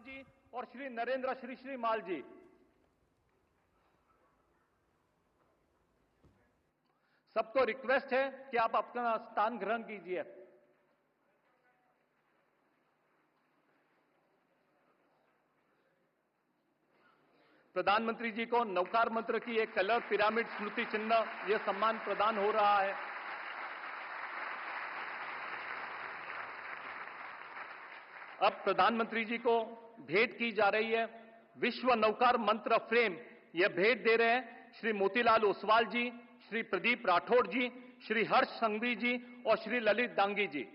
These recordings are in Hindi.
जी और श्री नरेंद्र श्री माल जी। सबको रिक्वेस्ट है कि आप अपना स्थान ग्रहण कीजिए। प्रधानमंत्री जी को नवकार मंत्र की एक कलर पिरामिड स्मृति चिन्ह यह सम्मान प्रदान हो रहा है। अब प्रधानमंत्री जी को भेंट की जा रही है विश्व नवकार मंत्र फ्रेम। यह भेंट दे रहे हैं श्री मोतीलाल ओसवाल जी, श्री प्रदीप राठौड़ जी, श्री हर्ष संघवी जी और श्री ललित दांगी जी।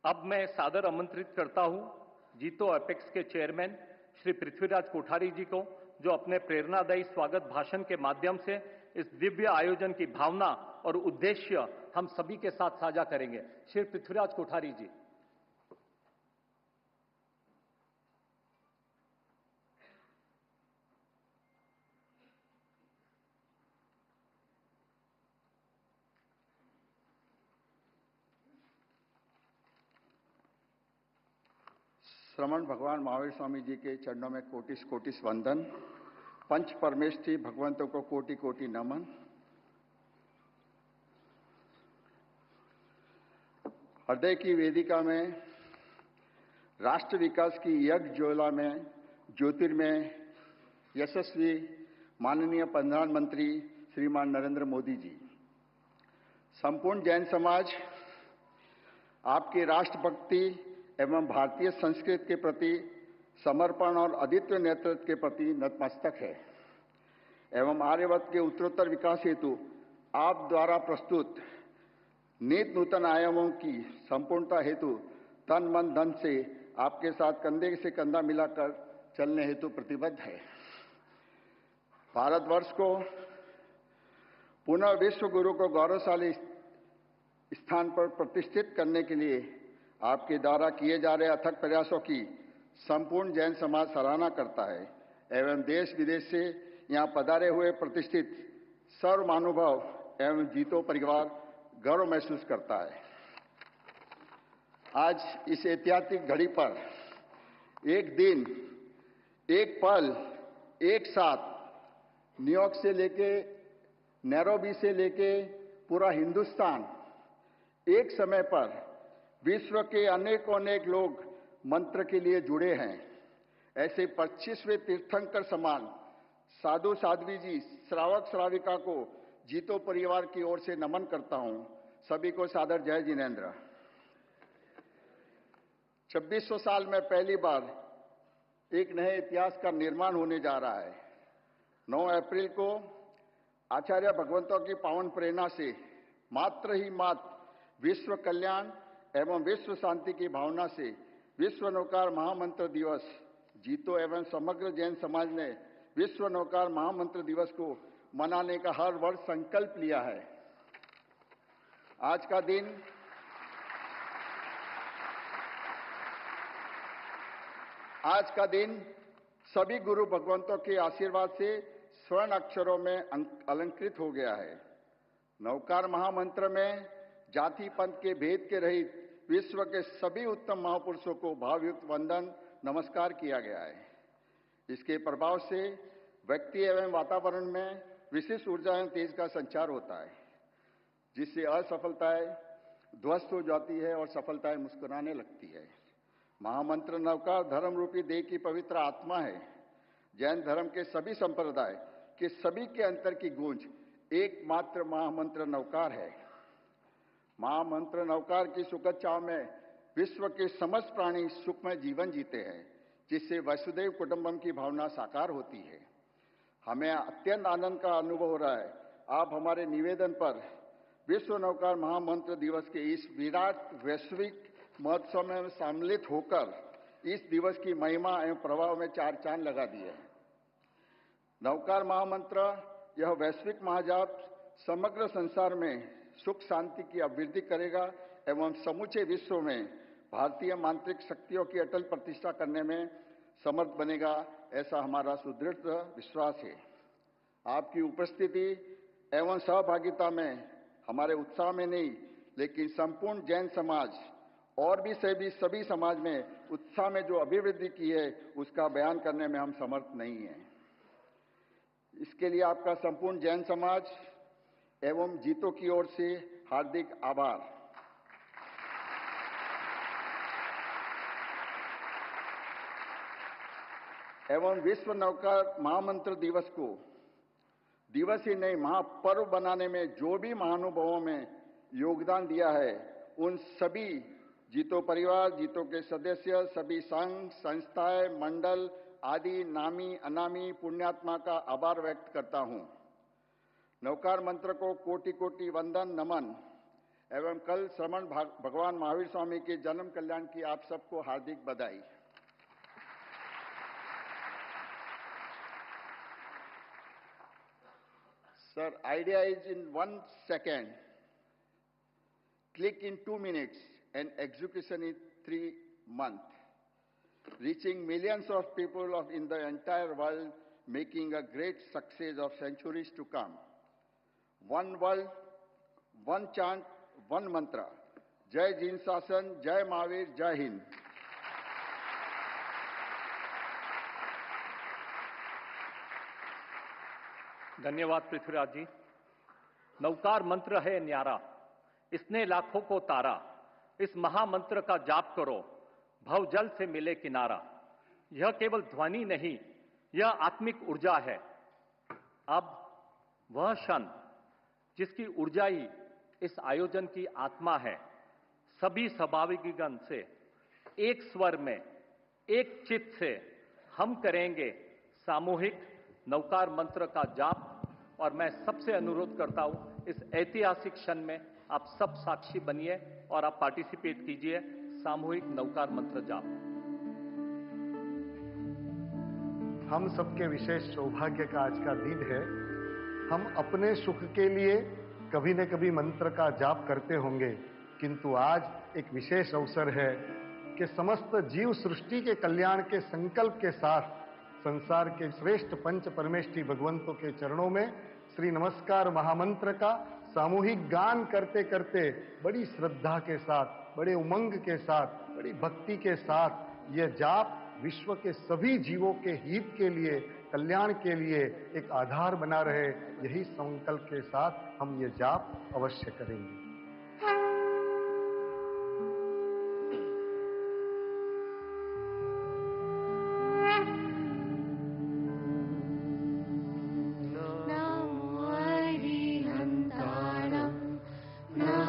अब मैं सादर आमंत्रित करता हूं जीतो एपेक्स के चेयरमैन श्री पृथ्वीराज कोठारी जी को, जो अपने प्रेरणादायी स्वागत भाषण के माध्यम से इस दिव्य आयोजन की भावना और उद्देश्य हम सभी के साथ साझा करेंगे। श्री पृथ्वीराज कोठारी जी। श्रमण भगवान महावीर स्वामी जी के चरणों में कोटिस कोटिस वंदन। पंच परमेष्ठी भगवंतों को कोटि कोटि नमन। हृदय की वेदिका में राष्ट्र विकास की यज्ञ ज्वाला में ज्योतिर्मय यशस्वी माननीय प्रधानमंत्री श्रीमान नरेंद्र मोदी जी, संपूर्ण जैन समाज आपकी राष्ट्रभक्ति एवं भारतीय संस्कृति के प्रति समर्पण और अद्वितीय नेतृत्व के प्रति नतमस्तक है एवं आर्यवर्त के उत्तरोत्तर विकास हेतु आप द्वारा प्रस्तुत नित नूतन आयामों की संपूर्णता हेतु तन मन धन से आपके साथ कंधे से कंधा मिलाकर चलने हेतु प्रतिबद्ध है। भारतवर्ष को पुनः विश्व गुरु को गौरवशाली स्थान पर प्रतिष्ठित करने के लिए आपके द्वारा किए जा रहे अथक प्रयासों की संपूर्ण जैन समाज सराहना करता है एवं देश विदेश से यहां पधारे हुए प्रतिष्ठित सर्व महानुभाव एवं जीतो परिवार गर्व महसूस करता है। आज इस ऐतिहासिक घड़ी पर एक दिन, एक पल, एक साथ न्यूयॉर्क से लेके नैरोबी से लेके पूरा हिंदुस्तान एक समय पर विश्व के अनेक लोग मंत्र के लिए जुड़े हैं। ऐसे 25वें तीर्थंकर समान साधु साध्वी जी, श्रावक श्राविका को जीतो परिवार की ओर से नमन करता हूं। सभी को सादर जय जिनेन्द्र। 2600 साल में पहली बार एक नए इतिहास का निर्माण होने जा रहा है। 9 अप्रैल को आचार्य भगवंतों की पावन प्रेरणा से मात्र विश्व कल्याण एवं विश्व शांति की भावना से विश्व नवकार महामंत्र दिवस जीतो एवं समग्र जैन समाज ने विश्व नवकार महामंत्र दिवस को मनाने का हर वर्ष संकल्प लिया है। आज का दिन सभी गुरु भगवंतों के आशीर्वाद से स्वर्ण अक्षरों में अलंकृत हो गया है। नवकार महामंत्र में जाति पंथ के भेद के रहित विश्व के सभी उत्तम महापुरुषों को भावयुक्त वंदन नमस्कार किया गया है। इसके प्रभाव से व्यक्ति एवं वातावरण में विशिष्ट ऊर्जा एवं तेज का संचार होता है, जिससे असफलताएं ध्वस्त हो जाती है और सफलताएं मुस्कुराने लगती है। महामंत्र नवकार धर्म रूपी देह की पवित्र आत्मा है। जैन धर्म के सभी संप्रदाय के सभी के अंतर की गूंज एकमात्र महामंत्र नवकार है। महामंत्र नवकार की सुखद छाव में विश्व के समस्त प्राणी सुखमय जीवन जीते हैं, जिससे वसुधैव कुटुंबकम की भावना साकार होती है। हमें अत्यंत आनंद का अनुभव हो रहा है। आप हमारे निवेदन पर विश्व नवकार महामंत्र दिवस के इस विराट वैश्विक महोत्सव में सम्मिलित होकर इस दिवस की महिमा एवं प्रभाव में चार चांद लगा दिए हैं। नवकार महामंत्र यह वैश्विक महाजाप समग्र संसार में सुख शांति की अभिवृद्धि करेगा एवं समूचे विश्व में भारतीय मांत्रिक शक्तियों की अटल प्रतिष्ठा करने में समर्थ बनेगा, ऐसा हमारा सुदृढ़ विश्वास है। आपकी उपस्थिति एवं सहभागिता में हमारे उत्साह में नहीं, लेकिन संपूर्ण जैन समाज और भी सभी समाज में उत्साह में जो अभिवृद्धि की है उसका बयान करने में हम समर्थ नहीं हैं। इसके लिए आपका संपूर्ण जैन समाज एवं जीतो की ओर से हार्दिक आभार। एवं विश्व नवकार महामंत्र दिवस को दिवस ही नहीं महापर्व बनाने में जो भी महानुभावों में योगदान दिया है, उन सभी जीतो परिवार, जीतो के सदस्य, सभी संघ, संस्थाएं, मंडल आदि नामी अनामी पुण्यात्मा का आभार व्यक्त करता हूं। नवकार मंत्र को कोटि कोटि वंदन नमन एवं कल श्रवण भगवान महावीर स्वामी के जन्म कल्याण की आप सबको हार्दिक बधाई। Sir, idea is in 1 second, click in 2 minutes, and execution in 3 months. Reaching millions of people in the entire world, making a great success of centuries to come. One world, one chant, one mantra. Jai Jin Shasan, Jai Mahavir, Jai Hind. धन्यवाद पृथ्वीराज जी। नवकार मंत्र है न्यारा, इसने लाखों को तारा, इस महामंत्र का जाप करो, भवजल से मिले किनारा। यह केवल ध्वनि नहीं, यह आत्मिक ऊर्जा है। अब वह क्षण जिसकी ऊर्जा ही इस आयोजन की आत्मा है, सभी सहभागीगण से एक स्वर में, एक चित्त से हम करेंगे सामूहिक नवकार मंत्र का जाप। और मैं सबसे अनुरोध करता हूं, इस ऐतिहासिक क्षण में आप सब साक्षी बनिए और आप पार्टिसिपेट कीजिए सामूहिक नवकार मंत्र जाप। हम सबके विशेष सौभाग्य का आज का दिन है। हम अपने सुख के लिए कभी न कभी मंत्र का जाप करते होंगे, किंतु आज एक विशेष अवसर है कि समस्त जीव सृष्टि के कल्याण के संकल्प के साथ संसार के श्रेष्ठ पंच परमेष्ठी भगवंतों के चरणों में श्री नमस्कार महामंत्र का सामूहिक गान करते करते बड़ी श्रद्धा के साथ, बड़े उमंग के साथ, बड़ी भक्ति के साथ यह जाप विश्व के सभी जीवों के हित के लिए, कल्याण के लिए एक आधार बना रहे, यही संकल्प के साथ हम ये जाप अवश्य करेंगे। नमो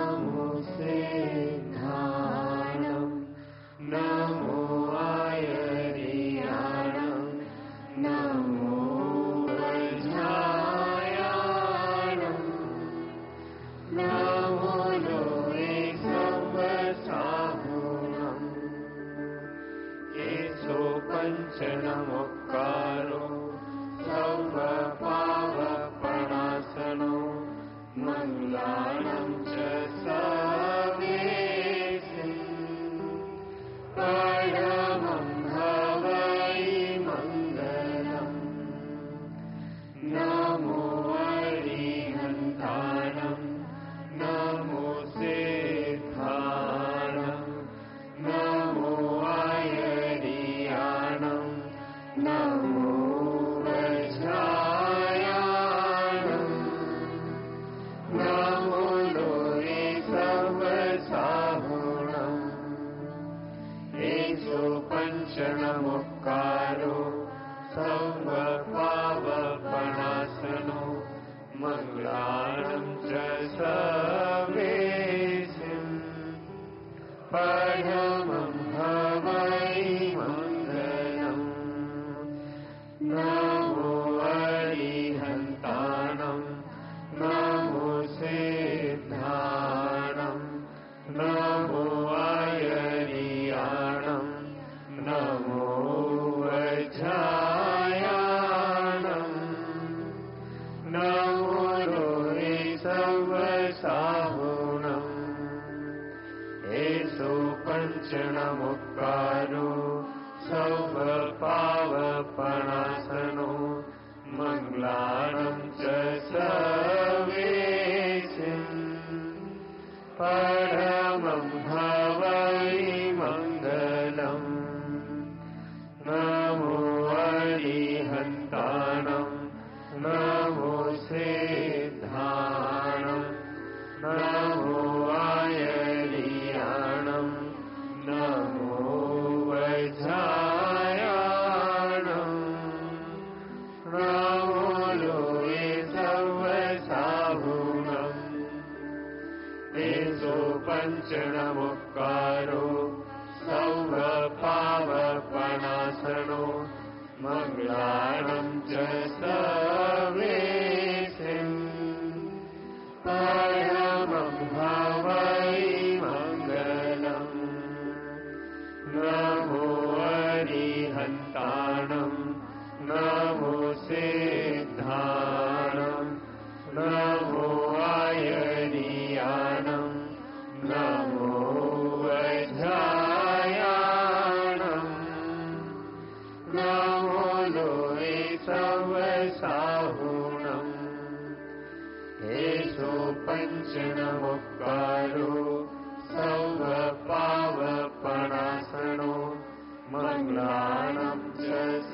पञ्चनमुक्कारो सर्वपावपणासनो मङ्गलानं च सर्वेशम् परमं भवै मङ्गलम् नमो अरिहन्ताणं नमो सिद्धाणं नमो आयर्याणं नमो वज्रायाणं नमो लोये सर्वसाहुणम् एषो पञ्चनमुक्कारो सर्वपावपणासनो मङ्गलानं च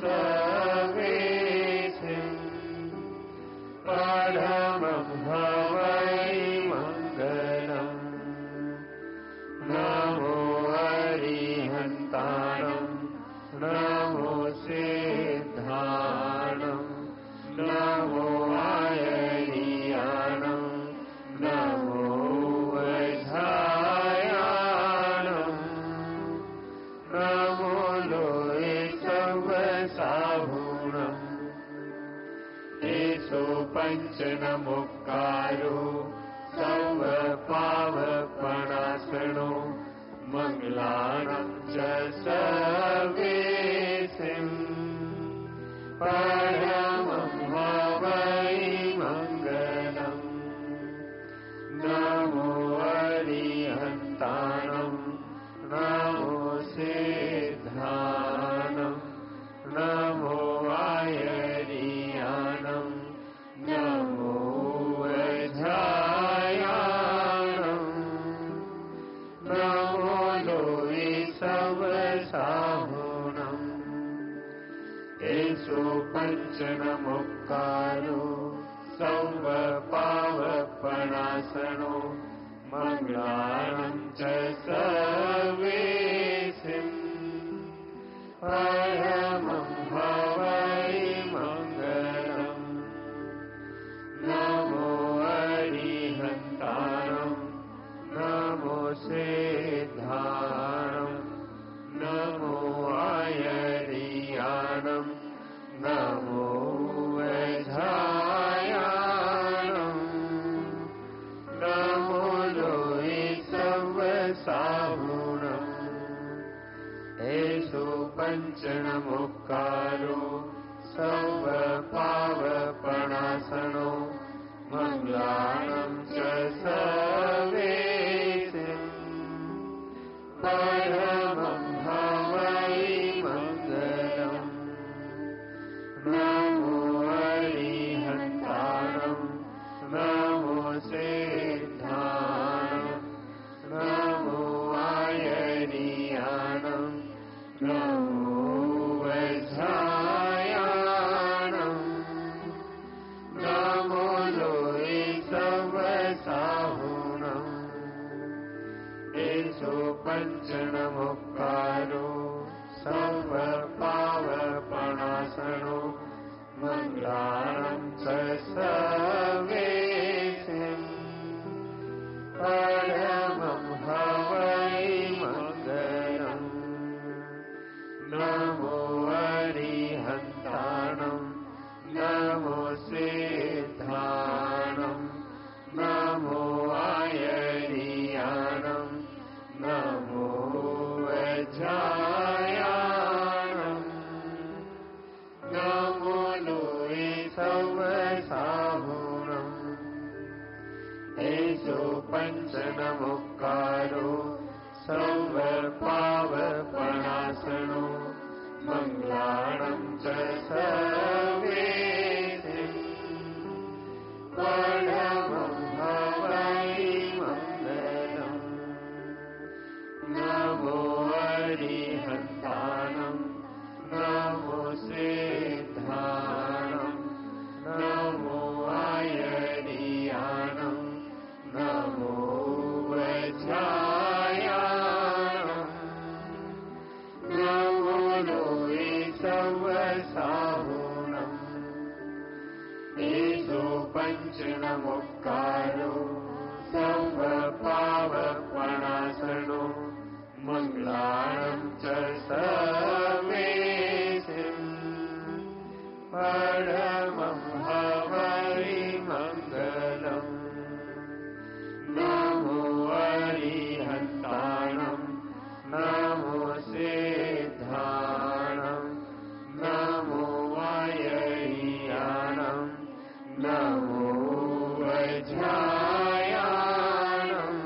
सर्वेशम् परमं भवै मङ्गलम् नमो अरिहन्ताणं नमो सिद्धाणं नमो आयर्याणं नमो वज्रायाणं नमो लोये सर्वसाहुणम् एषो पञ्चनमुक्कारो सर्वपावपणासनो मङ्गलानं च सर्वेशम् परमं भवै मङ्गलम् नमो अरिहन्ताणं नमो सिद्धाणं नमो आयर्याणं नमो वज्रायाणं नमो लोये सर्वसाहुणम् एषो पञ्चनमुक्कारो सर्वपावपणासनो मङ्गलानं च सर्वेशम् परमं भवै मङ्गलम् नमो अरिहन्ताणं नमो सिद्धाणं नमो आयर्याणं नमो वज्रायाणं नमो लोये सर्वसाहुणम् एषो पञ्चनमुक्कारो सर्वपावपणासनो मङ्गलानं च सर्वेशम् परमं भवै मङ्गलम् नमो अरिहन्ताणं नमो सिद्धाणं नमो आयर्याणं नमो वज्रायाणं नमो लोये सर्वसाहुणम् एषो पञ्चनमुक्कारो सर्वपावपणासनो मङ्गलानं च सर्वेशम् परमं भवै मङ्गलम् नमो अरिहन्ताणं नमो सिद्धाणं नमो आयर्याणं नमो वज्रायाणं नमो लोये सर्वसाहुणम् एषो पञ्चनमुक्कारो सर्वपावपणासनो मङ्गलानं च सर्वेशम् परमं भवै मङ्गलम् नमो अरिहन्ताणं नमो सिद्धाणं नमो आयर्याणं नमो वज्रायाणं नमो लोये सर्वसाहुणम् वज्रायाणम्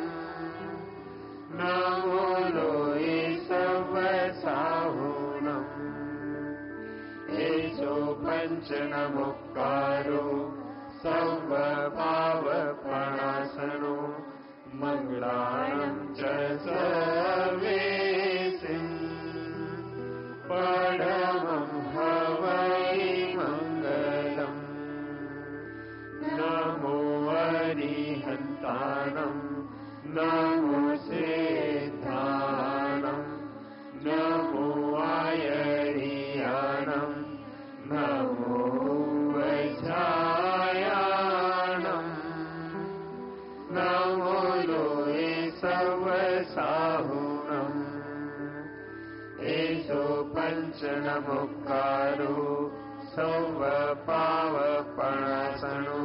नमो लोये सर्वसाहुणम् एषो पञ्चनमुक्कारो सर्वपावपणासनो मङ्गलानं च सर्वेसिं परमं हवै मङ्गलम् नमो अरिहन्ताणम् नमो सिद्धाणम् नमो आयर्याणम् नमो वज्रायाणम् नमो लोये सर्वसाहुणम् एषो पञ्चनमुक्कारो सर्वपावपणासनो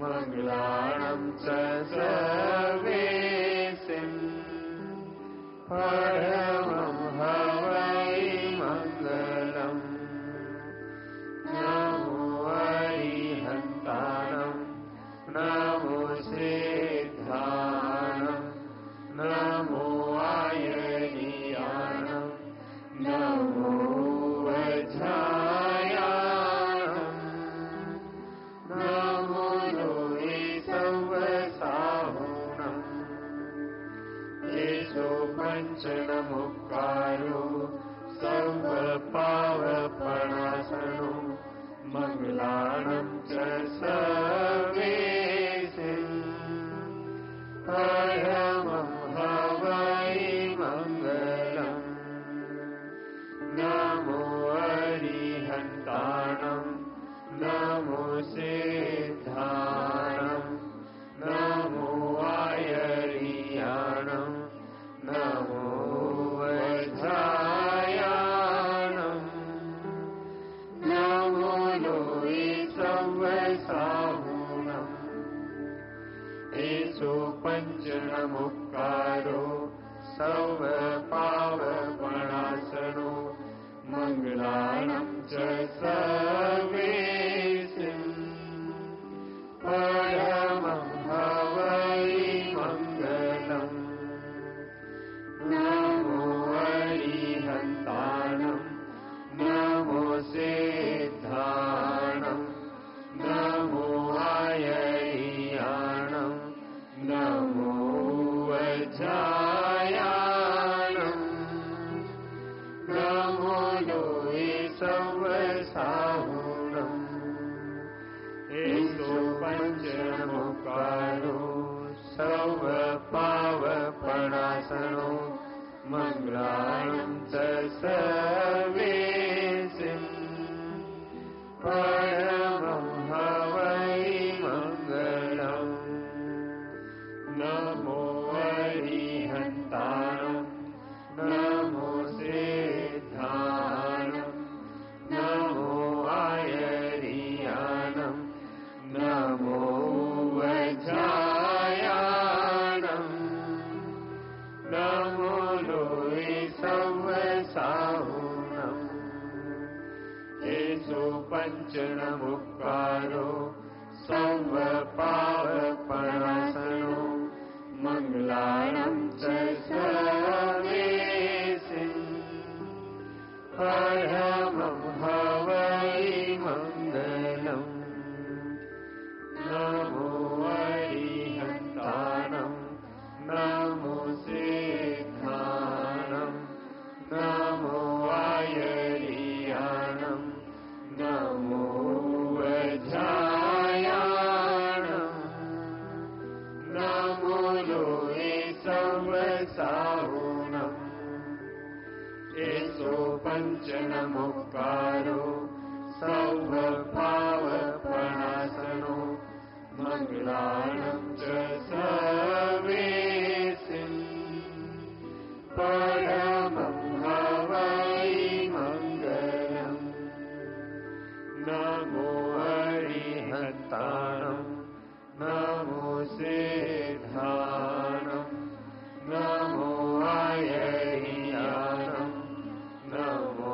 मङ्गलानं च सर्वेसिं परमं हवै मङ्गलम् नमो अरिहन्ताणम् नमो सिद्धाणम् नमो आयर्याणम् नमो वज्रायाणम् नमो लोये सर्वसाहुणम् एषो पञ्चनमुक्कारो सर्वपावपणासनो मङ्गलानं च सर्वेसिं परमं हवै मङ्गलम् नमो अरिहन्ताणम् नमो सिद्धाणम् नमो आयर्याणम् नमो वज्रायाणम् नमो लोये सर्वसाहुणम् एषो पञ्चनमुक्कारो सर्वपावपणासनो मङ्गलानं च सर्वेसिं परमं हवै मङ्गलम् नमो अरिहन्ताणम् नमो सिद्धाणम् नमो आयर्याणम् नमो वज्रायाणम् नमो लोये सर्वसाहुणम् एषो पञ्चनमुक्कारो सर्वपावपणासनो मङ्गलानं च सर्वेसिं परमं हवै मङ्गलम् नमो अरिहन्ताणम् नमो सिद्धाणम् नमो आयर्याणम् नमो वज्रायाणम् नमो लोये सर्वसाहुणम् एषो पञ्चनमुक्कारो सर्वपावपणासनो मङ्गलानं च सर्वेसिं परमं हवै मङ्गलम् नमो अरिहन्ताणम् नमो सिद्धाणम् नमो आयर्याणम् नमो वज्रायाणम् नमो लोये सर्वसाहुणम् एषो पञ्चनमुक्कारो सर्वपावपणासनो मङ्गलानं च सर्वेसिं परमं हवै मङ्गलम् नमो अरिहन्ताणम् नमो सिद्धाणम् नमो आयर्याणम् नमो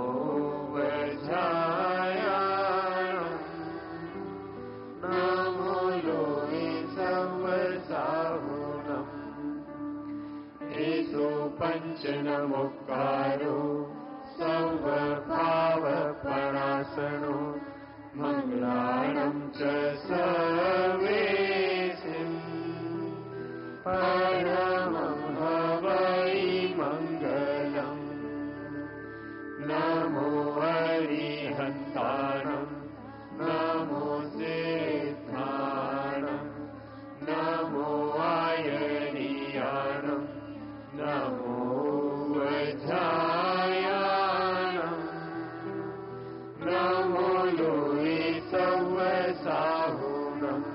वज्रायाणम् नमो लोये पञ्चनमुक्कारो सर्वभावपणासनो मङ्गलानं च सर्वेसिं परमं हवै मङ्गलम् नमो हरिहन्ताणं नमो सिद्धाणं नमो आयनीयाणं नमो वज्रायाणं नमो लोहे सवसाहुणम्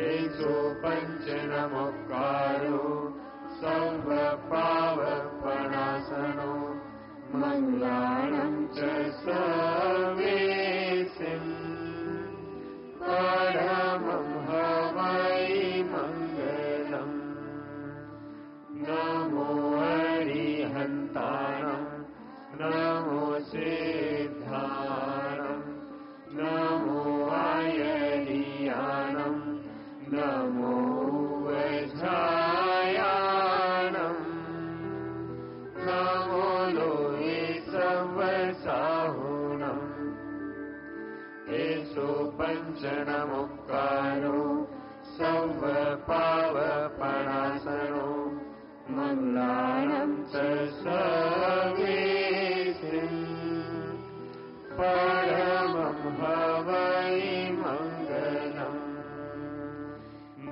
एषो पञ्चनमुक्कारो सर्वपावपणासनो मङ्गलानं च सर्वेसिं परमं हवै मङ्गलम् नमो हरिहन्ताणं नमो सिद्धाणं नमो आयनीयाणं नमो वज्रायाणं नमो लोहे सवसाहुणम् एषो पञ्चनमुक्कारो सर्वपावपणासनो मङ्गलानं च सर्वेसिं परमं हवै मङ्गलम्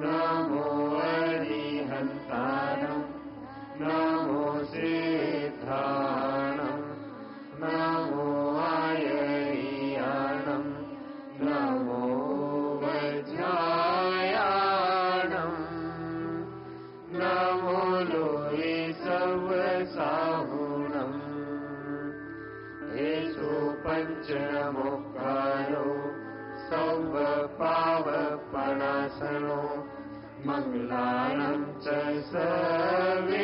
नमो हरिहन्ताणं नमो सिद्धाणं नमो आयनीयाणं नमो वज्रायाणं नमो लोहे सवसाहुणम् एषो पञ्चनमुक्कारो सर्वपावपणासनो मङ्गलानं च सर्वेसिं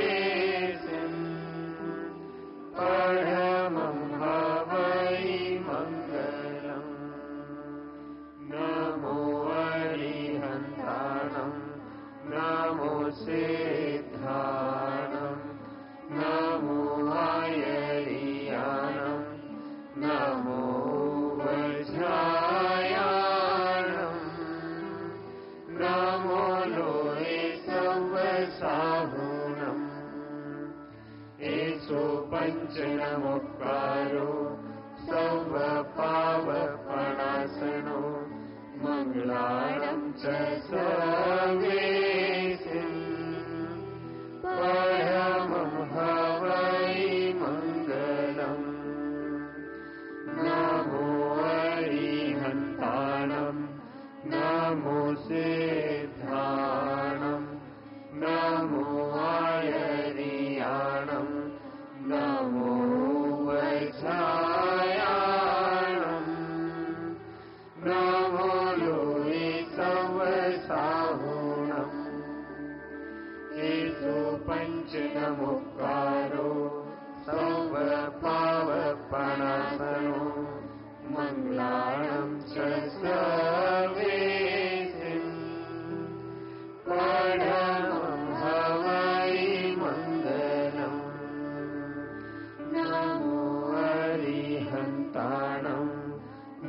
परमं हवै मङ्गलम् नमो हरिहन्ताणं नमो सिद्धाणं नमो आयनीयाणं नमो वज्रायाणं नमो लोहे सवसाहुणम् एषो पञ्चनमुक्कारो सर्वपावपणासनो मङ्गलानं च सर्वेसिं परमं हवै मङ्गलम् नमो हरिहन्ताणं नमो सिद्धाणं नमो आयनीयाणं नमो वज्रायाणं नमो लोहे सवसाहुणम् एषो पञ्चनमुक्कारो सर्वपावपणासनो मङ्गलानं च सर्वेसिं परमं हवै मङ्गलम् नमो हरिहन्ताणं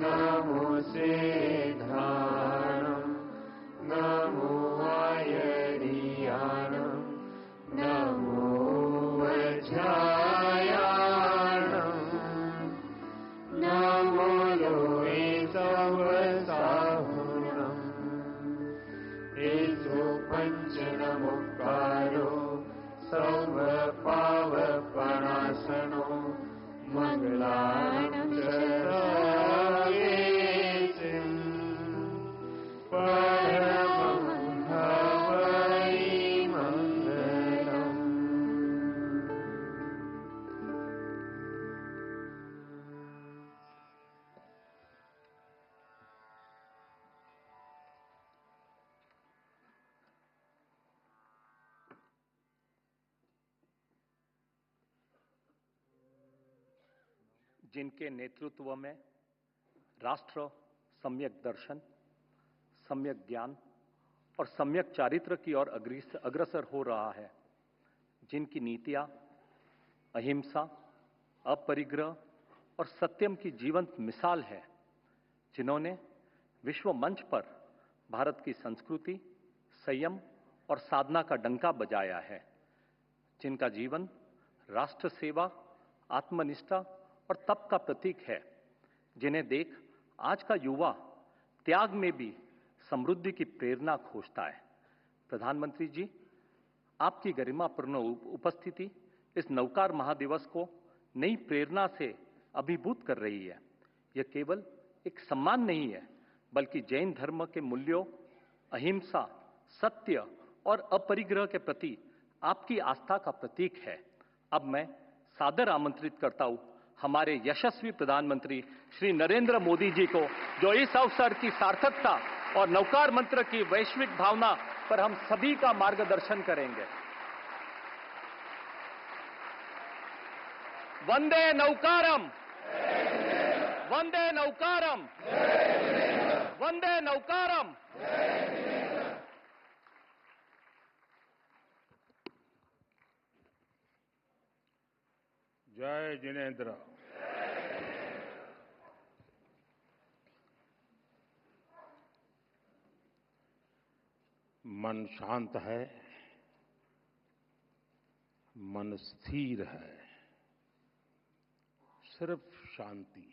नमो सिद्धाणं नमो आयनीयाणं नमो वज्रायाणं नमो लोहे सवसाहुणम् एषो पञ्चनमुक्कारो सर्वपावपणासनो मङ्गलानं च सर्वेसिं परमं हवै मङ्गलम् जिनके नेतृत्व में राष्ट्र सम्यक दर्शन, सम्यक ज्ञान और सम्यक चारित्र की ओर अग्रसर हो रहा है, जिनकी नीतियां अहिंसा, अपरिग्रह और सत्यम की जीवंत मिसाल है, जिन्होंने विश्व मंच पर भारत की संस्कृति, संयम और साधना का डंका बजाया है, जिनका जीवन राष्ट्र सेवा, आत्मनिष्ठा और तप का प्रतीक है, जिन्हें देख आज का युवा त्याग में भी समृद्धि की प्रेरणा खोजता है। प्रधानमंत्री जी, आपकी गरिमापूर्ण उपस्थिति इस नवकार महादिवस को नई प्रेरणा से अभिभूत कर रही है। यह केवल एक सम्मान नहीं है, बल्कि जैन धर्म के मूल्यों, अहिंसा, सत्य और अपरिग्रह के प्रति आपकी आस्था का प्रतीक है। अब मैं सादर आमंत्रित करता हूं हमारे यशस्वी प्रधानमंत्री श्री नरेंद्र मोदी जी को, जो इस अवसर की सार्थकता और नवकार मंत्र की वैश्विक भावना पर हम सभी का मार्गदर्शन करेंगे। वंदे नौकारम, वंदे नौकारम, वंदे नौकारम। जय जिनेन्द्र। मन शांत है, मन स्थिर है, सिर्फ शांति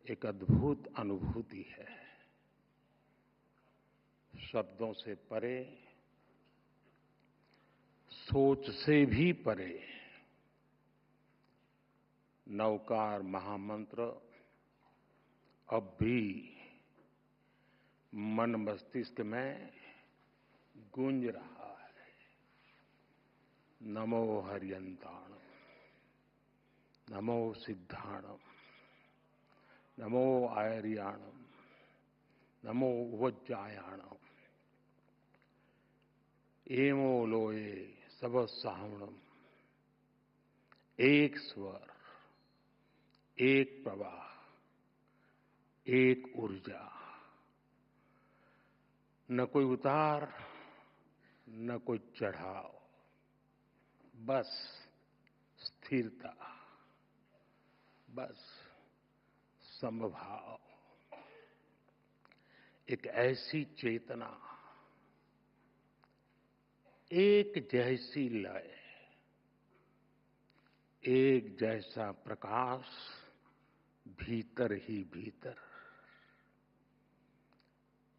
एक अद्भुत अनुभूति है। शब्दों से परे, सोच से भी परे नवकार महामंत्र अब भी मन मस्तिष्क में गूंज रहा है। नमो हरियंताणम, नमो सिद्धाणम, नमो आयर्याणम, नमो वज्जायाणम, एमो लोये सब सावणम। एक स्वर, एक प्रवाह, एक ऊर्जा, न कोई उतार, न कोई चढ़ाव, बस स्थिरता, बस समभाव। एक ऐसी चेतना, एक जैसी लय, एक जैसा प्रकाश भीतर ही भीतर।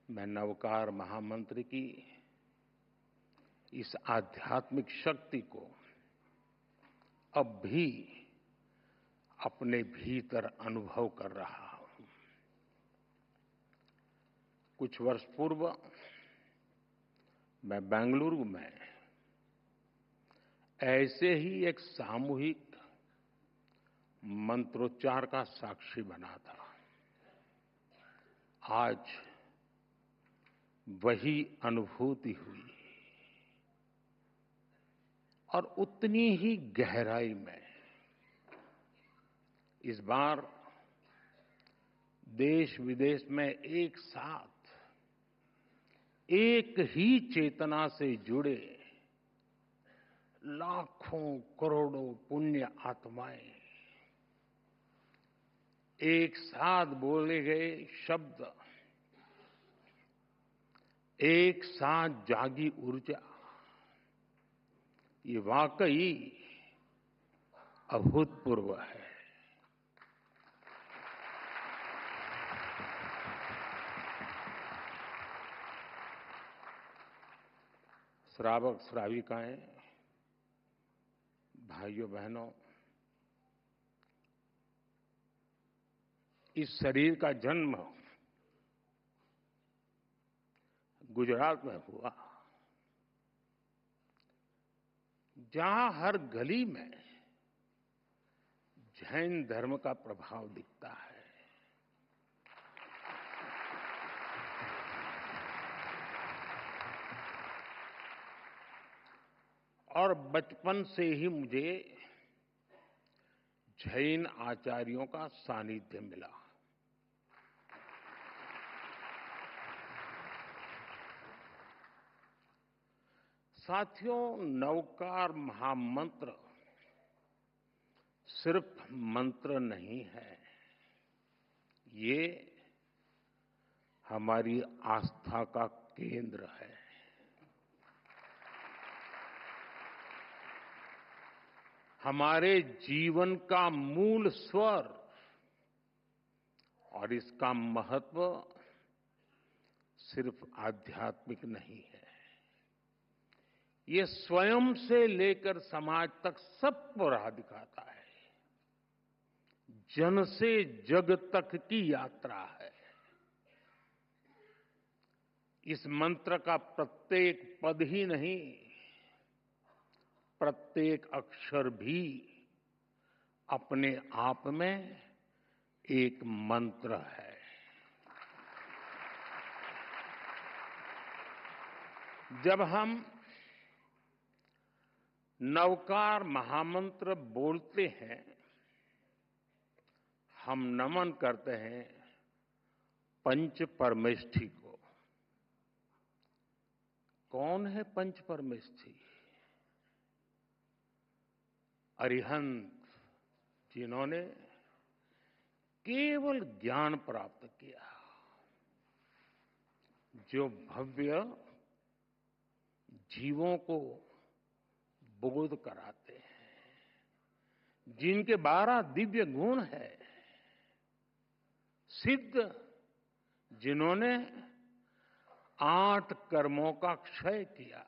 मैं नवकार महामंत्र की इस आध्यात्मिक शक्ति को अब भी अपने भीतर अनुभव कर रहा हूं। कुछ वर्ष पूर्व मैं बेंगलुरु में ऐसे ही एक सामूहिक मंत्रोच्चार का साक्षी बना था। आज वही अनुभूति हुई और उतनी ही गहराई में इस बार देश विदेश में एक साथ एक ही चेतना से जुड़े लाखों करोड़ों पुण्य आत्माएं एक साथ बोले गए शब्द, एक साथ जागी ऊर्जा, ये वाकई अभूतपूर्व है। श्रावक श्राविकाएं, भाइयों बहनों, इस शरीर का जन्म गुजरात में हुआ, जहां हर गली में जैन धर्म का प्रभाव दिखता है। और बचपन से ही मुझे जैन आचार्यों का सानिध्य मिला। साथियों, नवकार महामंत्र सिर्फ मंत्र नहीं है, ये हमारी आस्था का केंद्र है। हमारे जीवन का मूल स्वर, और इसका महत्व सिर्फ आध्यात्मिक नहीं है, ये स्वयं से लेकर समाज तक सबको राह दिखाता है। जन से जग तक की यात्रा है। इस मंत्र का प्रत्येक पद ही नहीं, प्रत्येक अक्षर भी अपने आप में एक मंत्र है। जब हम नवकार महामंत्र बोलते हैं, हम नमन करते हैं पंच परमेष्ठी को। कौन है पंच परमेष्ठी? अरिहंत, जिन्होंने केवल ज्ञान प्राप्त किया, जो भव्य जीवों को बोध कराते हैं, जिनके 12 दिव्य गुण है। सिद्ध, जिन्होंने 8 कर्मों का क्षय किया,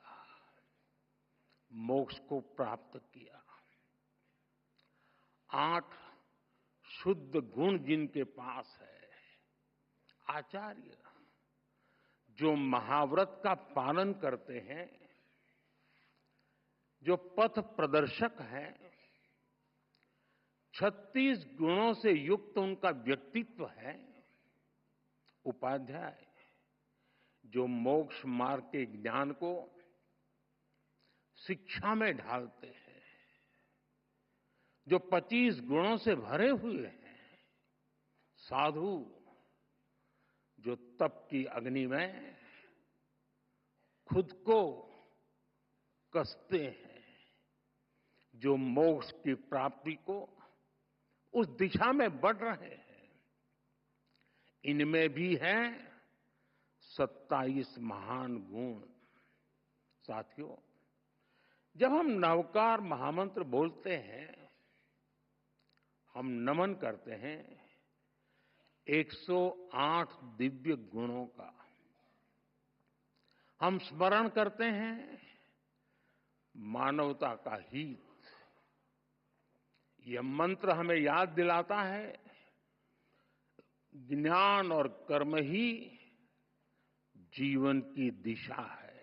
मोक्ष को प्राप्त किया। 8 शुद्ध गुण जिनके पास है। आचार्य, जो महाव्रत का पालन करते हैं, जो पथ प्रदर्शक हैं। 36 गुणों से युक्त उनका व्यक्तित्व है। उपाध्याय, जो मोक्ष मार्ग के ज्ञान को शिक्षा में ढालते हैं, जो 25 गुणों से भरे हुए हैं। साधु, जो तप की अग्नि में खुद को कसते हैं, जो मोक्ष की प्राप्ति को उस दिशा में बढ़ रहे हैं। इनमें भी हैं 27 महान गुण। साथियों, जब हम नवकार महामंत्र बोलते हैं, हम नमन करते हैं 108 दिव्य गुणों का। हम स्मरण करते हैं मानवता का हित। यह मंत्र हमें याद दिलाता है, ज्ञान और कर्म ही जीवन की दिशा है।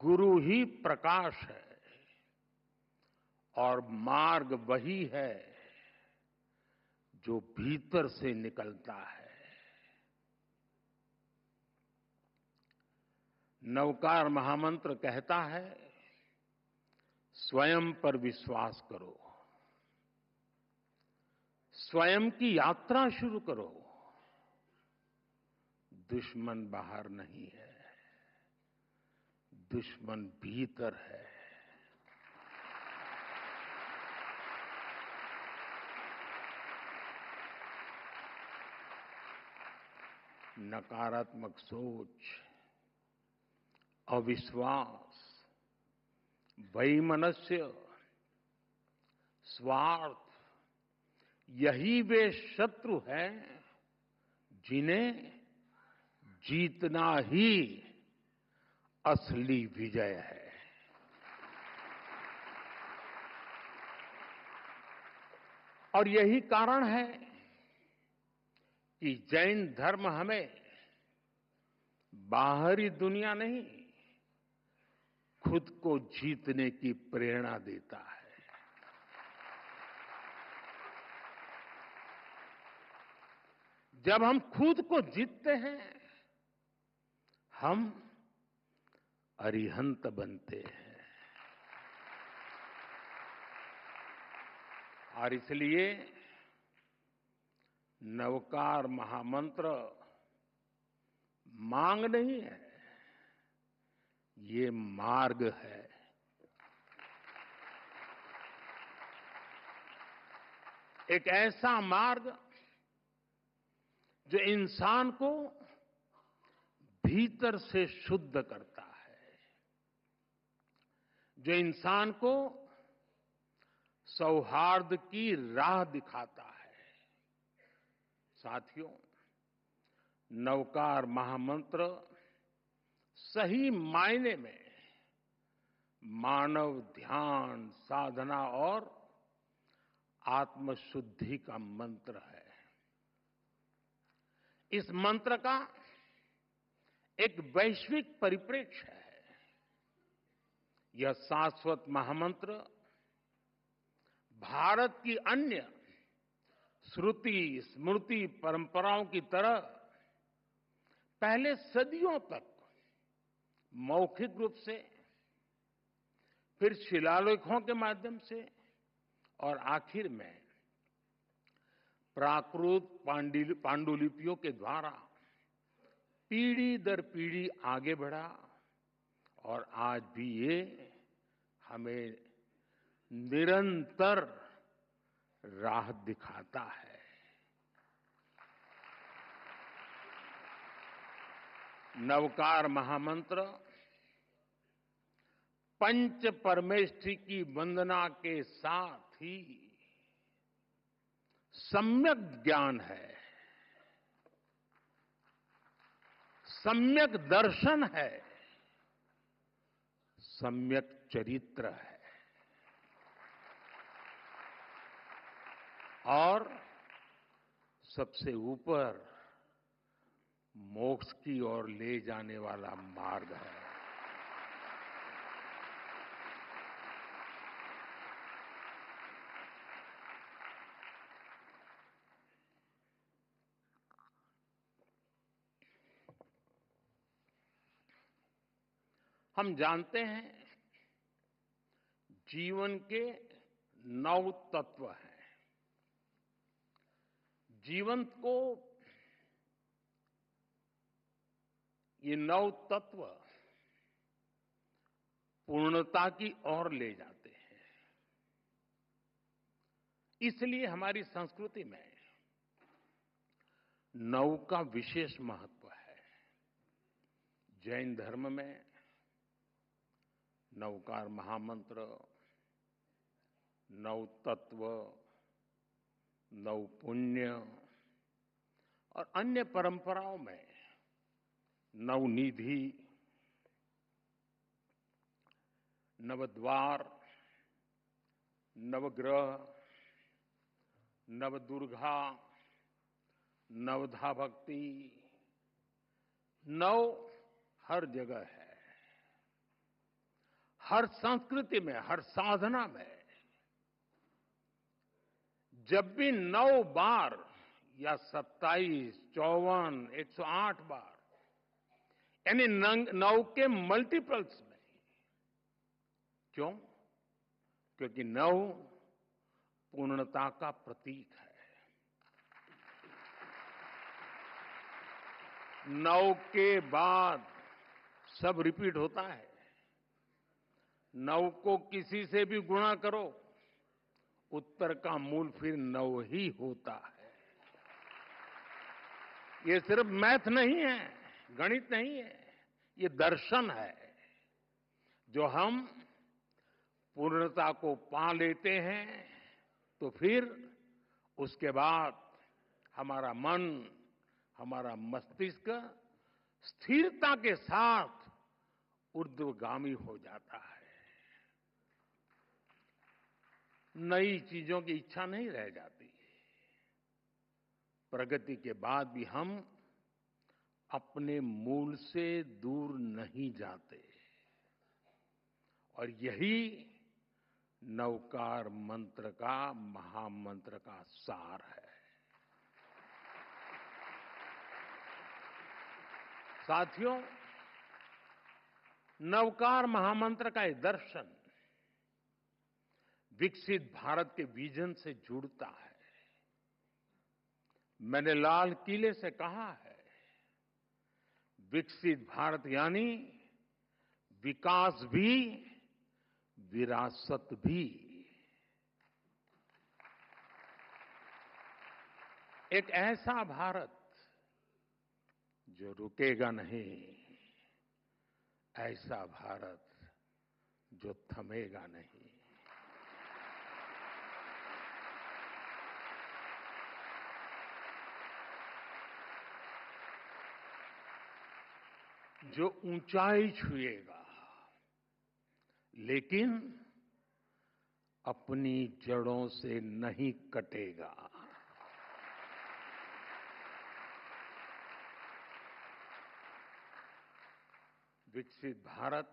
गुरु ही प्रकाश है और मार्ग वही है जो भीतर से निकलता है। नवकार महामंत्र कहता है, स्वयं पर विश्वास करो, स्वयं की यात्रा शुरू करो। दुश्मन बाहर नहीं है, दुश्मन भीतर है। नकारात्मक सोच, अविश्वास, वैमनस्य, स्वार्थ, यही वे शत्रु हैं जिन्हें जीतना ही असली विजय है। और यही कारण है कि जैन धर्म हमें बाहरी दुनिया नहीं, खुद को जीतने की प्रेरणा देता है। जब हम खुद को जीतते हैं, हम अरिहंत बनते हैं। और इसलिए नवकार महामंत्र मांग नहीं है, ये मार्ग है। एक ऐसा मार्ग जो इंसान को भीतर से शुद्ध करता है, जो इंसान को सौहार्द की राह दिखाता है। साथियों, नवकार महामंत्र सही मायने में मानव ध्यान, साधना और आत्मशुद्धि का मंत्र है। इस मंत्र का एक वैश्विक परिप्रेक्ष्य है। यह शाश्वत महामंत्र भारत की अन्य श्रुति स्मृति परंपराओं की तरह पहले सदियों तक मौखिक रूप से, फिर शिलालेखों के माध्यम से और आखिर में प्राकृत पांडुलिपियों के द्वारा पीढ़ी दर पीढ़ी आगे बढ़ा और आज भी ये हमें निरंतर राह दिखाता है। नवकार महामंत्र पंच परमेष्ठि की वंदना के साथ ही सम्यक ज्ञान है, सम्यक दर्शन है, सम्यक चरित्र है और सबसे ऊपर मोक्ष की ओर ले जाने वाला मार्ग है। हम जानते हैं जीवन के 9 तत्व हैं। जीवन को ये 9 तत्व पूर्णता की ओर ले जाते हैं। इसलिए हमारी संस्कृति में 9 का विशेष महत्व है। जैन धर्म में नवकार महामंत्र, 9 तत्व, 9 पुण्य और अन्य परंपराओं में 9 निधि, नवद्वार, नवग्रह, नवदुर्गा, नवधा भक्ति, 9 हर जगह है। हर संस्कृति में, हर साधना में जब भी 9 बार या 27, 54, 108 बार यानी 9 के मल्टीपल्स में, क्यों? क्योंकि 9 पूर्णता का प्रतीक है। 9 के बाद सब रिपीट होता है। 9 को किसी से भी गुणा करो, उत्तर का मूल फिर 9 ही होता है। ये सिर्फ मैथ नहीं है, गणित नहीं है, ये दर्शन है। जो हम पूर्णता को पा लेते हैं तो फिर उसके बाद हमारा मन, हमारा मस्तिष्क स्थिरता के साथ ऊर्ध्वगामी हो जाता है। नई चीजों की इच्छा नहीं रह जाती। प्रगति के बाद भी हम अपने मूल से दूर नहीं जाते और यही नवकार मंत्र का, महामंत्र का सार है। साथियों, नवकार महामंत्र का एक दर्शन विकसित भारत के विजन से जुड़ता है। मैंने लाल किले से कहा है, विकसित भारत यानी विकास भी, विरासत भी। एक ऐसा भारत जो रुकेगा नहीं, ऐसा भारत जो थमेगा नहीं। जो ऊंचाई छुएगा लेकिन अपनी जड़ों से नहीं कटेगा। विकसित भारत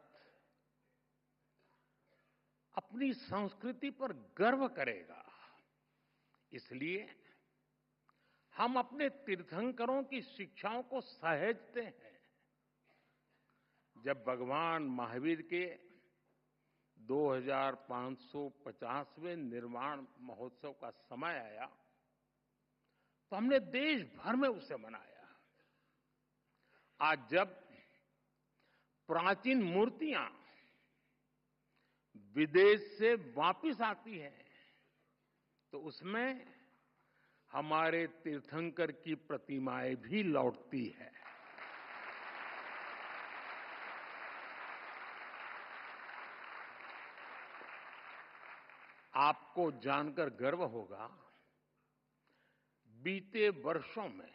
अपनी संस्कृति पर गर्व करेगा। इसलिए हम अपने तीर्थंकरों की शिक्षाओं को सहेजते हैं। जब भगवान महावीर के 2550वें निर्वाण महोत्सव का समय आया तो हमने देश भर में उसे मनाया। आज जब प्राचीन मूर्तियां विदेश से वापस आती हैं तो उसमें हमारे तीर्थंकर की प्रतिमाएं भी लौटती है। आपको जानकर गर्व होगा, बीते वर्षों में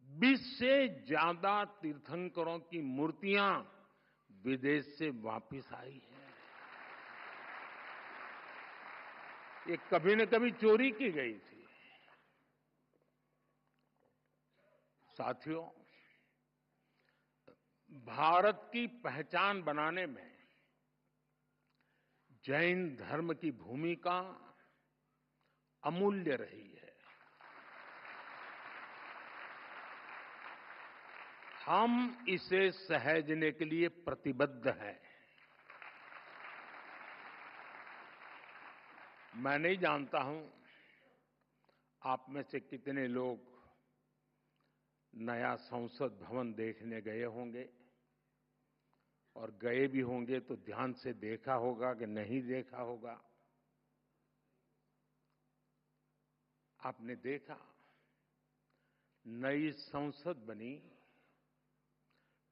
20 से ज्यादा तीर्थंकरों की मूर्तियां विदेश से वापस आई हैं। ये कभी न कभी चोरी की गई थी। साथियों, भारत की पहचान बनाने में जैन धर्म की भूमिका अमूल्य रही है। हम इसे सहेजने के लिए प्रतिबद्ध हैं। मैं नहीं जानता हूं आप में से कितने लोग नया संसद भवन देखने गए होंगे, और गए भी होंगे तो ध्यान से देखा होगा कि नहीं देखा होगा। आपने देखा, नई संसद बनी,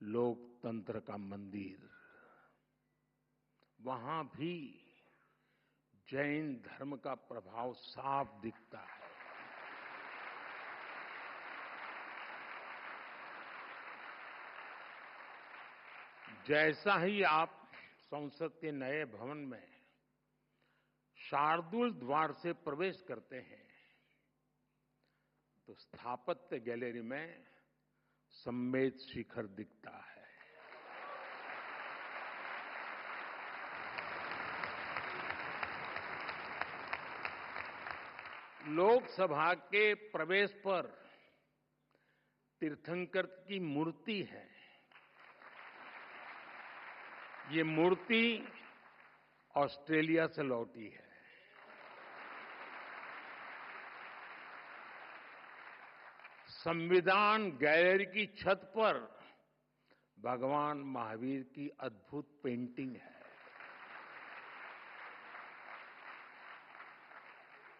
लोकतंत्र का मंदिर। वहां भी जैन धर्म का प्रभाव साफ दिखता है। जैसा ही आप संसद के नए भवन में शार्दुल द्वार से प्रवेश करते हैं तो स्थापत्य गैलरी में सम्मेद शिखर दिखता है। लोकसभा के प्रवेश पर तीर्थंकर की मूर्ति है। ये मूर्ति ऑस्ट्रेलिया से लौटी है। संविधान गैलरी की छत पर भगवान महावीर की अद्भुत पेंटिंग है।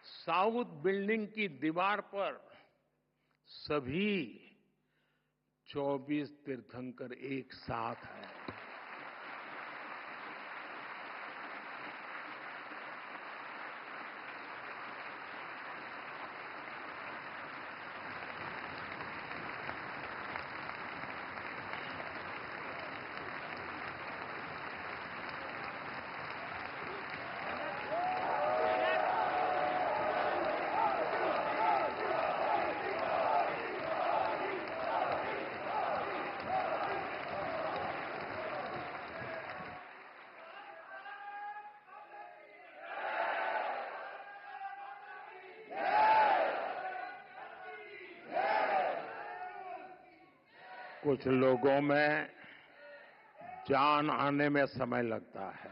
साउथ बिल्डिंग की दीवार पर सभी 24 तीर्थंकर एक साथ हैं। कुछ लोगों में जान आने में समय लगता है।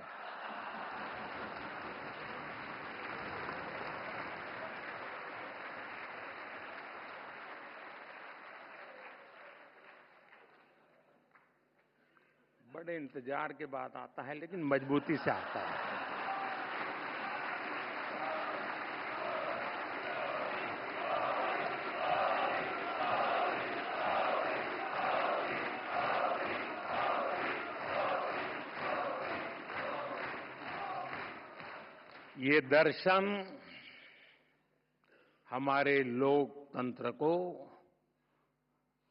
बड़े इंतजार के बाद आता है, लेकिन मजबूती से आता है। ये दर्शन हमारे लोकतंत्र को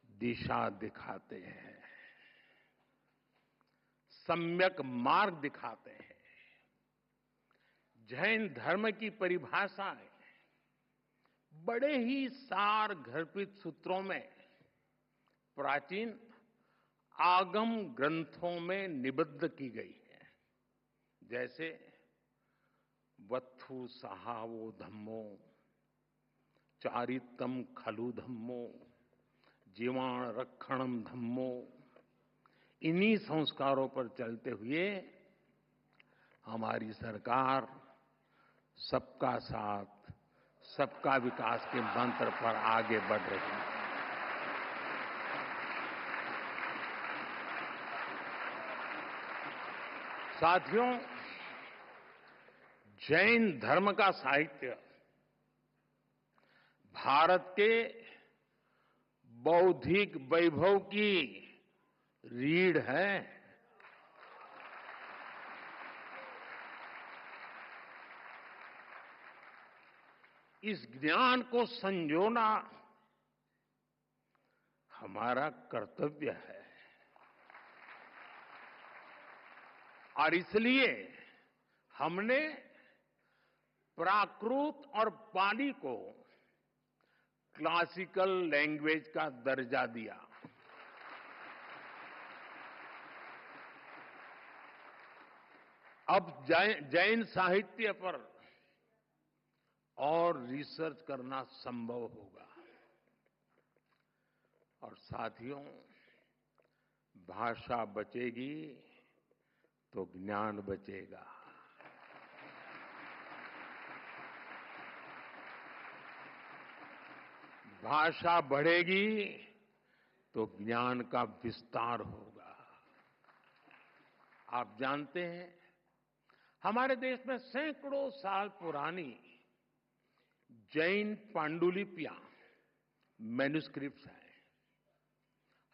दिशा दिखाते हैं, सम्यक मार्ग दिखाते हैं। जैन धर्म की परिभाषाएं बड़े ही सार गर्भित सूत्रों में प्राचीन आगम ग्रंथों में निबद्ध की गई है। जैसे वत्थु सहावो धम्मो, चारितम खलु धम्मो, जीवाण रक्षणम धम्मो। इन्हीं संस्कारों पर चलते हुए हमारी सरकार सबका साथ, सबका विकास के मंत्र पर आगे बढ़ रही है। साथियों, जैन धर्म का साहित्य भारत के बौद्धिक वैभव की रीढ़ है। इस ज्ञान को संजोना हमारा कर्तव्य है और इसलिए हमने प्राकृत और पाली को क्लासिकल लैंग्वेज का दर्जा दिया। अब जैन साहित्य पर और रिसर्च करना संभव होगा। और साथियों, भाषा बचेगी तो ज्ञान बचेगा। भाषा बढ़ेगी तो ज्ञान का विस्तार होगा। आप जानते हैं, हमारे देश में सैकड़ों साल पुरानी जैन पांडुलिपियां, मैन्युस्क्रिप्ट्स हैं।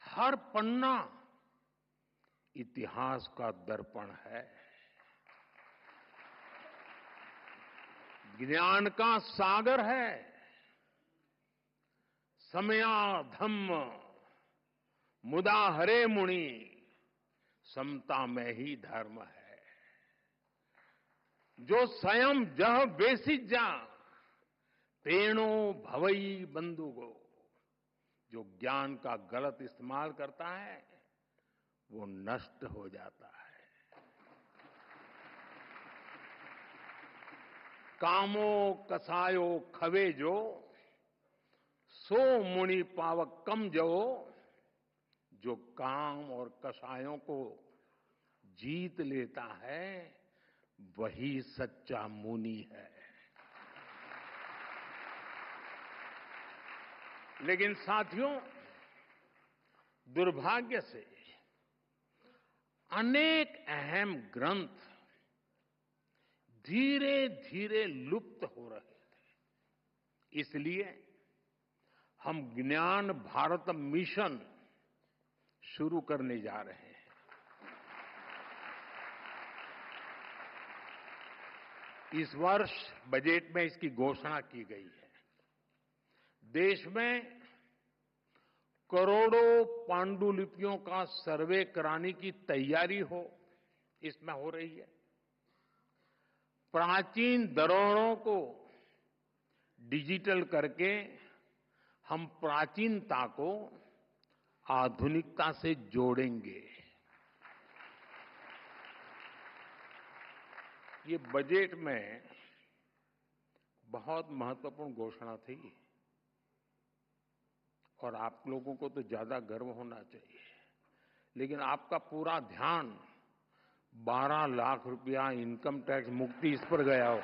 हर पन्ना इतिहास का दर्पण है, ज्ञान का सागर है। समया धम्म मुदा हरे मुनि, समता में ही धर्म है। जो स्वयं जह बेसिज जा, तेणो भवई बंधुगो। जो ज्ञान का गलत इस्तेमाल करता है वो नष्ट हो जाता है। कामो कसायो खवे जो, सो मुनि पावक कम जो। जो काम और कसायों को जीत लेता है वही सच्चा मुनि है। लेकिन साथियों, दुर्भाग्य से अनेक अहम ग्रंथ धीरे धीरे लुप्त हो रहे थे। इसलिए हम ज्ञान भारत मिशन शुरू करने जा रहे हैं। इस वर्ष बजट में इसकी घोषणा की गई है। देश में करोड़ों पांडुलिपियों का सर्वे कराने की तैयारी इसमें हो रही है। प्राचीन धरोहरों को डिजिटल करके हम प्राचीनता को आधुनिकता से जोड़ेंगे। ये बजट में बहुत महत्वपूर्ण घोषणा थी और आप लोगों को तो ज्यादा गर्व होना चाहिए। लेकिन आपका पूरा ध्यान 12 लाख रुपया इनकम टैक्स मुक्ति इस पर गया हो।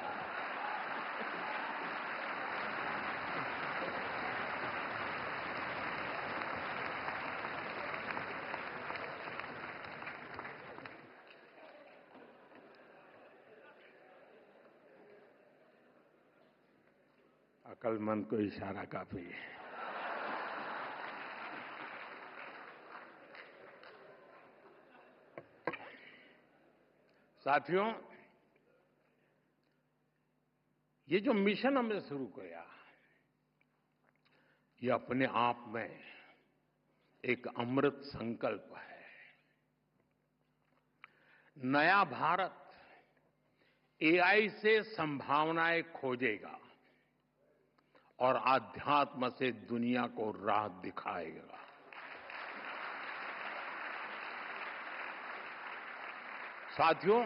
अक्लमंद को इशारा काफी है। साथियों, ये जो मिशन हमने शुरू किया, ये अपने आप में एक अमृत संकल्प है। नया भारत एआई से संभावनाएं खोजेगा और आध्यात्म से दुनिया को राह दिखाएगा। साथियों,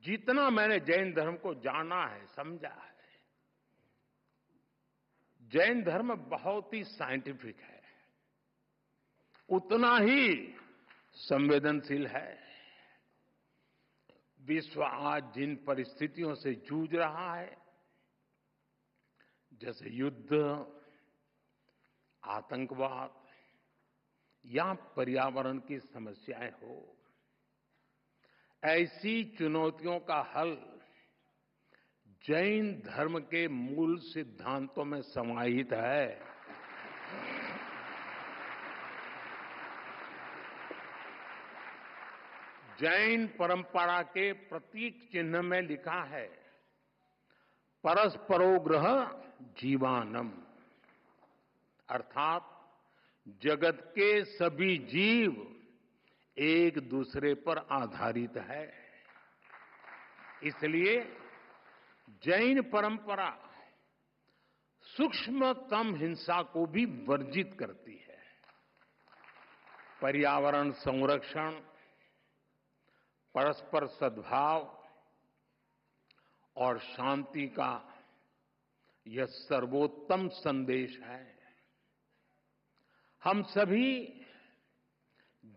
जितना मैंने जैन धर्म को जाना है, समझा है, जैन धर्म बहुत ही साइंटिफिक है, उतना ही संवेदनशील है। विश्व आज जिन परिस्थितियों से जूझ रहा है, जैसे युद्ध, आतंकवाद या पर्यावरण की समस्याएं हो, ऐसी चुनौतियों का हल जैन धर्म के मूल सिद्धांतों में समाहित है। जैन परंपरा के प्रतीक चिन्ह में लिखा है, परस्परोग्रह जीवानम, अर्थात जगत के सभी जीव एक दूसरे पर आधारित है। इसलिए जैन परंपरा सूक्ष्मतम हिंसा को भी वर्जित करती है। पर्यावरण संरक्षण, परस्पर सद्भाव और शांति का यह सर्वोत्तम संदेश है। हम सभी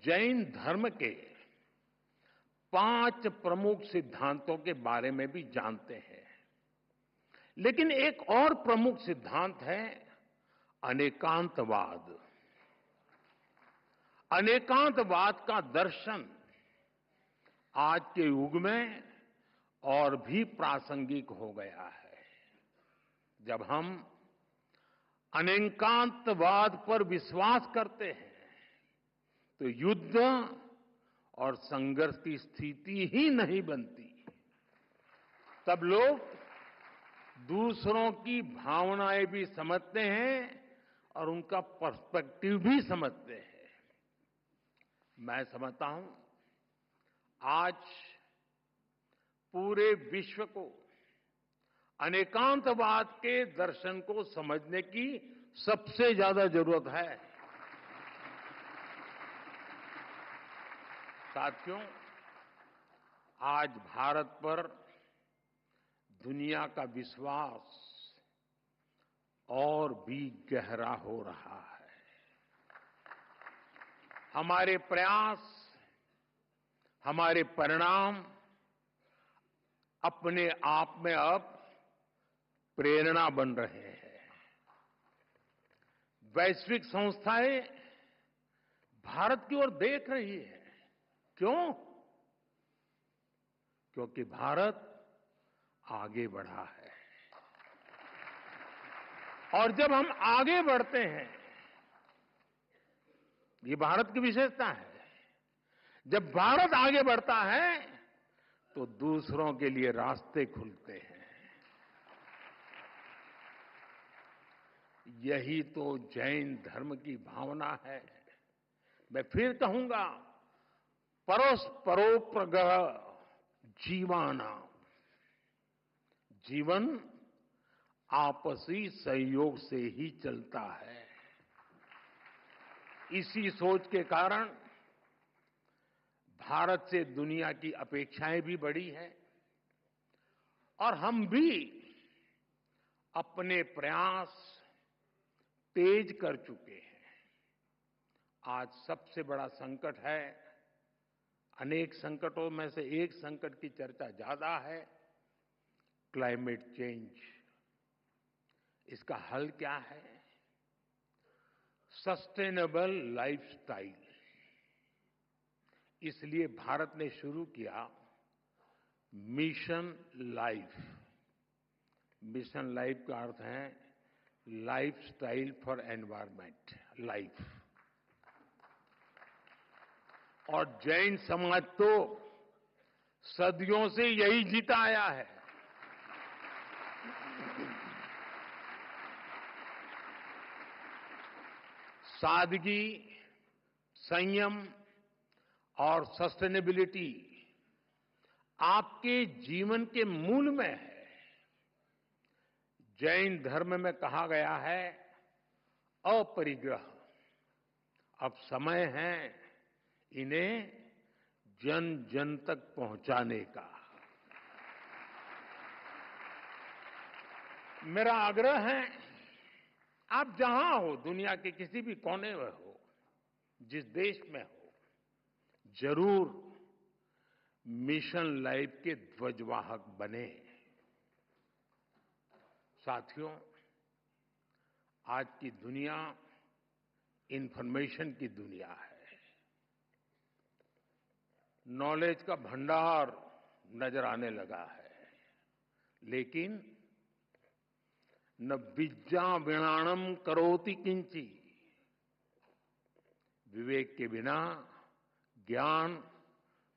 जैन धर्म के 5 प्रमुख सिद्धांतों के बारे में भी जानते हैं, लेकिन एक और प्रमुख सिद्धांत है अनेकांतवाद। अनेकांतवाद का दर्शन आज के युग में और भी प्रासंगिक हो गया है। जब हम अनेकांतवाद पर विश्वास करते हैं, तो युद्ध और संघर्ष की स्थिति ही नहीं बनती। तब लोग दूसरों की भावनाएं भी समझते हैं और उनका पर्सपेक्टिव भी समझते हैं। मैं समझता हूं, आज पूरे विश्व को अनेकांतवाद के दर्शन को समझने की सबसे ज्यादा जरूरत है। साथियों, आज भारत पर दुनिया का विश्वास और भी गहरा हो रहा है। हमारे प्रयास, हमारे परिणाम अपने आप में अब प्रेरणा बन रहे हैं। वैश्विक संस्थाएं भारत की ओर देख रही है। क्यों? क्योंकि भारत आगे बढ़ा है। और जब हम आगे बढ़ते हैं, ये भारत की विशेषता है, जब भारत आगे बढ़ता है तो दूसरों के लिए रास्ते खुलते हैं। यही तो जैन धर्म की भावना है। मैं फिर कहूंगा, परस्परोग्रह जीवाना, जीवन आपसी सहयोग से ही चलता है। इसी सोच के कारण भारत से दुनिया की अपेक्षाएं भी बढ़ी है और हम भी अपने प्रयास तेज कर चुके हैं। आज सबसे बड़ा संकट है, अनेक संकटों में से एक संकट की चर्चा ज्यादा है, क्लाइमेट चेंज। इसका हल क्या है? Sustainable lifestyle. इसलिए भारत ने शुरू किया मिशन लाइफ, मिशन लाइफ का अर्थ है life style for environment, life. और जैन समाज तो सदियों से यही जीता आया है। सादगी, संयम और सस्टेनेबिलिटी आपके जीवन के मूल में है। जैन धर्म में कहा गया है अपरिग्रह। अब समय है इन्हें जन जन तक पहुंचाने का। मेरा आग्रह है, आप जहां हो, दुनिया के किसी भी कोने में हो, जिस देश में हो, जरूर मिशन लाइफ के ध्वजवाहक बने। साथियों, आज की दुनिया इंफॉर्मेशन की दुनिया है। नॉलेज का भंडार नजर आने लगा है, लेकिन न विद्या विणाणम करोति किंची। विवेक के बिना ज्ञान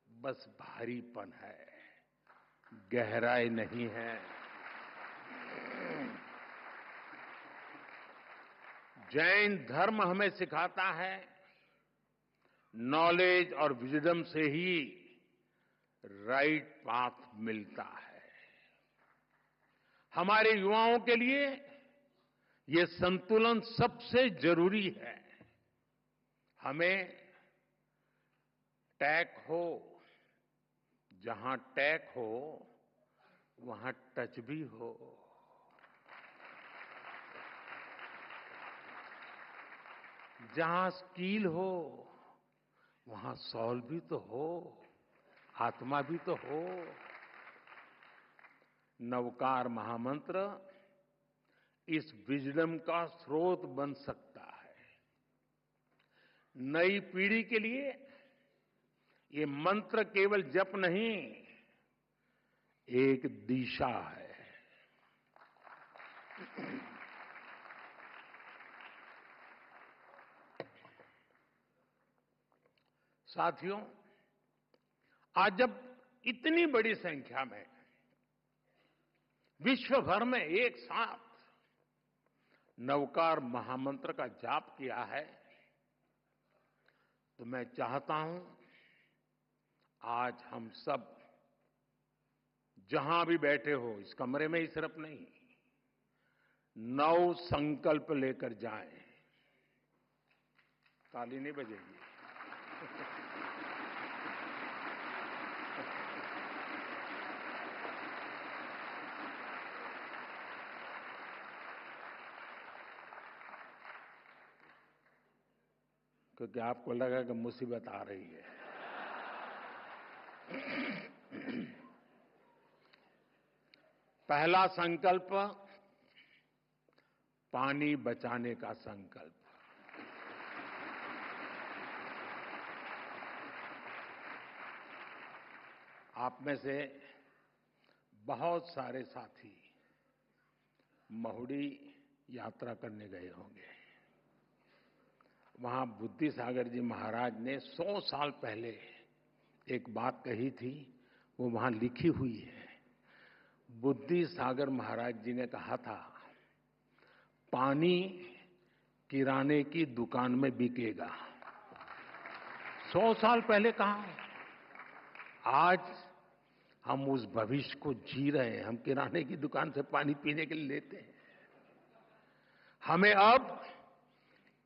बस भारीपन है, गहराई नहीं है। जैन धर्म हमें सिखाता है नॉलेज और विजडम से ही राइट पाथ मिलता है। हमारे युवाओं के लिए ये संतुलन सबसे जरूरी है। हमें टैक हो, जहां टैक हो वहां टच भी हो। जहां स्किल हो वहां सॉल भी तो हो, आत्मा भी तो हो। नवकार महामंत्र इस विजडम का स्रोत बन सकता है। नई पीढ़ी के लिए ये मंत्र केवल जप नहीं, एक दिशा है। साथियों, आज जब इतनी बड़ी संख्या में विश्व भर में एक साथ नवकार महामंत्र का जाप किया है, तो मैं चाहता हूं आज हम सब जहां भी बैठे हो, इस कमरे में ही सिर्फ नहीं, 9 संकल्प लेकर जाएं। ताली नहीं बजेगी। क्योंकि आपको लगा कि मुसीबत आ रही है। पहला संकल्प, पानी बचाने का संकल्प। आप में से बहुत सारे साथी महुड़ी यात्रा करने गए होंगे। वहां बुद्धि सागर जी महाराज ने 100 साल पहले एक बात कही थी, वो वहां लिखी हुई है। बुद्धि सागर महाराज जी ने कहा था, पानी किराने की दुकान में बिकेगा। 100 साल पहले कहा। आज हम उस भविष्य को जी रहे हैं। हम किराने की दुकान से पानी पीने के लिए लेते हैं। हमें अब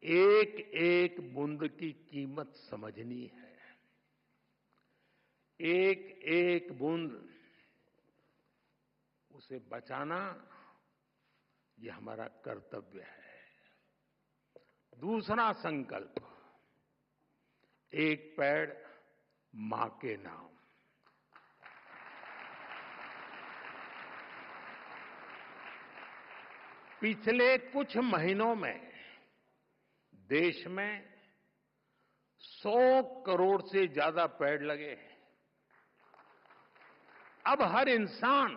एक एक बूंद की कीमत समझनी है। एक एक बूंद उसे बचाना, ये हमारा कर्तव्य है। दूसरा संकल्प, एक पेड़ मां के नाम। पिछले कुछ महीनों में देश में 100 करोड़ से ज्यादा पेड़ लगे हैं। अब हर इंसान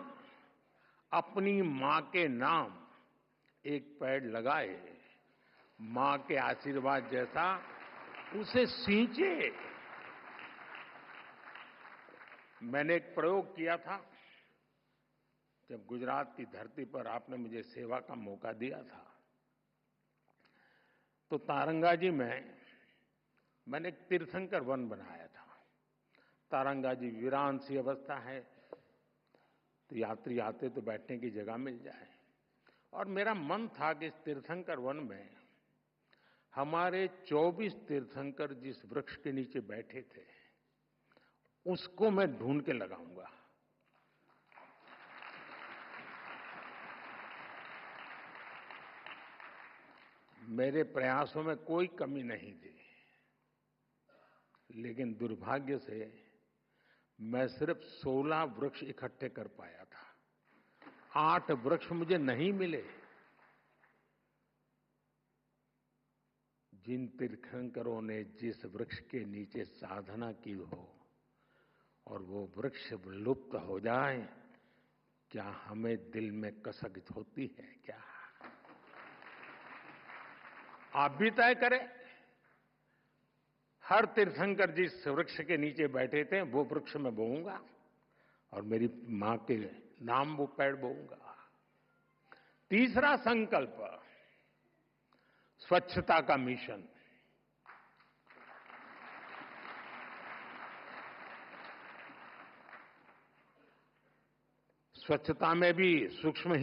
अपनी मां के नाम एक पेड़ लगाए, मां के आशीर्वाद जैसा उसे सींचे। मैंने एक प्रयोग किया था जब गुजरात की धरती पर आपने मुझे सेवा का मौका दिया था, तो तारंगाजी में मैंने एक तीर्थंकर वन बनाया था। तारंगाजी वीरान सी अवस्था है, तो यात्री आते तो बैठने की जगह मिल जाए, और मेरा मन था कि इस तीर्थंकर वन में हमारे 24 तीर्थंकर जिस वृक्ष के नीचे बैठे थे उसको मैं ढूंढ के लगाऊंगा। मेरे प्रयासों में कोई कमी नहीं थी, लेकिन दुर्भाग्य से मैं सिर्फ 16 वृक्ष इकट्ठे कर पाया था। 8 वृक्ष मुझे नहीं मिले। जिन तीर्थंकरों ने जिस वृक्ष के नीचे साधना की हो और वो वृक्ष लुप्त हो जाए, क्या हमें दिल में कसक होती है क्या? आप भी तय करें। हर तीर्थंकर जिस वृक्ष के नीचे बैठे थे वो वृक्ष में बोऊंगा और मेरी मां के नाम वो पेड़ बोऊंगा। तीसरा संकल्प, स्वच्छता का मिशन। स्वच्छता में भी सूक्ष्म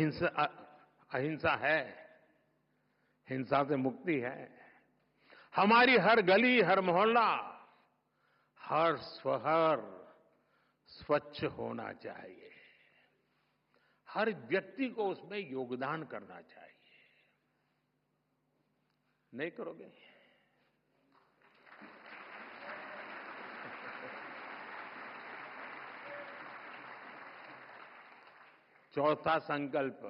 अहिंसा है, हिंसा से मुक्ति है। हमारी हर गली, हर मोहल्ला, हर शहर स्वच्छ होना चाहिए। हर व्यक्ति को उसमें योगदान करना चाहिए। नहीं करोगे? चौथा संकल्प,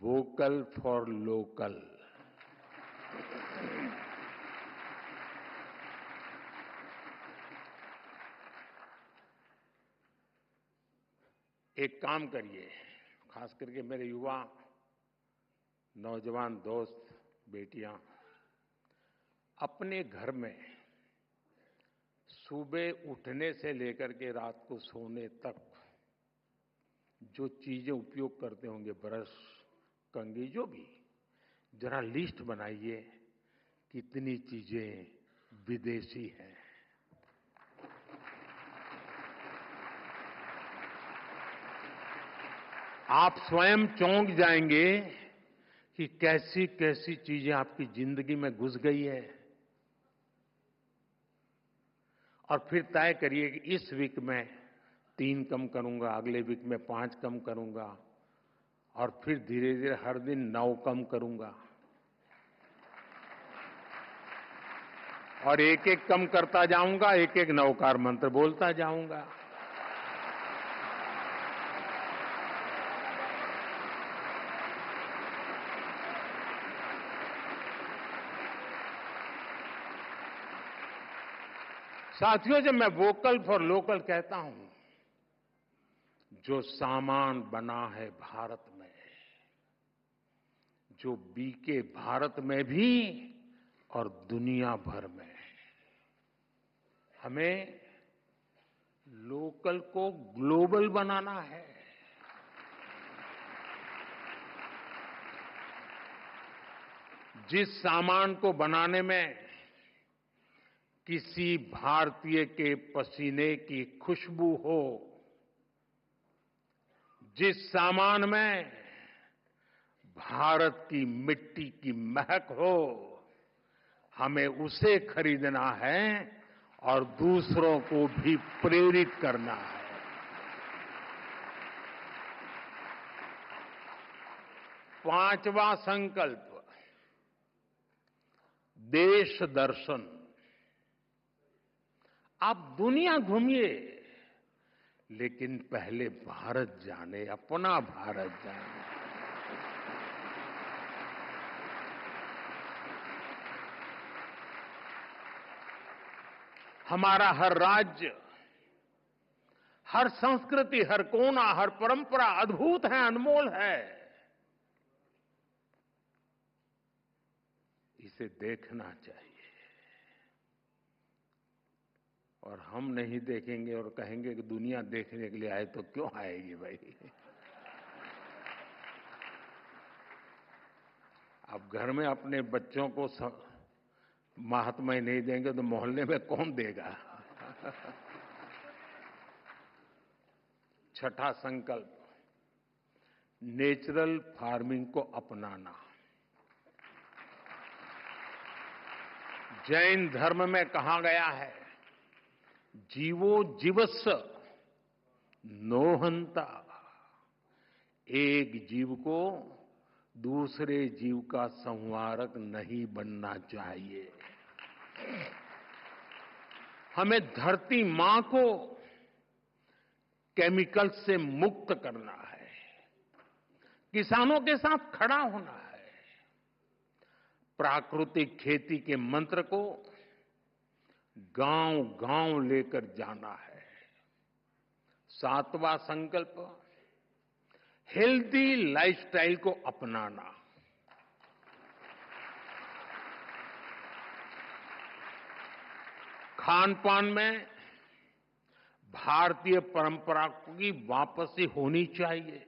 वोकल फॉर लोकल। एक काम करिए, खास करके मेरे युवा नौजवान दोस्त बेटियां, अपने घर में सुबह उठने से लेकर के रात को सोने तक जो चीजें उपयोग करते होंगे, ब्रश, कंघी, जो भी, जरा लिस्ट बनाइए कितनी चीजें विदेशी हैं। आप स्वयं चौंक जाएंगे कि कैसी कैसी चीजें आपकी जिंदगी में घुस गई है। और फिर तय करिए कि इस वीक में 3 कम करूंगा, अगले वीक में 5 कम करूंगा, और फिर धीरे धीरे हर दिन 9 कम करूंगा, और एक एक कम करता जाऊंगा, एक एक नवकार मंत्र बोलता जाऊंगा। साथियों, जब मैं वोकल फॉर लोकल कहता हूं, जो सामान बना है भारत में, जो बिके भारत में भी और दुनिया भर में, हमें लोकल को ग्लोबल बनाना है। जिस सामान को बनाने में किसी भारतीय के पसीने की खुशबू हो, जिस सामान में भारत की मिट्टी की महक हो, हमें उसे खरीदना है और दूसरों को भी प्रेरित करना है। पांचवा संकल्प, देश दर्शन। आप दुनिया घूमिए, लेकिन पहले भारत जाने, अपना भारत जाने। हमारा हर राज्य, हर संस्कृति, हर कोना, हर परंपरा अद्भुत है, अनमोल है। इसे देखना चाहिए। और हम नहीं देखेंगे और कहेंगे कि दुनिया देखने के लिए आए, तो क्यों आएगी भाई? अब घर में अपने बच्चों को महात्मा ही नहीं देंगे तो मोहल्ले में कौन देगा? छठा संकल्प, नेचुरल फार्मिंग को अपनाना। जैन धर्म में कहा गया है, जीवो जीवस्य नोहंता। एक जीव को दूसरे जीव का संहारक नहीं बनना चाहिए। हमें धरती मां को केमिकल से मुक्त करना है, किसानों के साथ खड़ा होना है, प्राकृतिक खेती के मंत्र को गांव-गांव लेकर जाना है। सातवां संकल्प, हेल्दी लाइफस्टाइल को अपनाना। खान पान में भारतीय परंपरा की वापसी होनी चाहिए।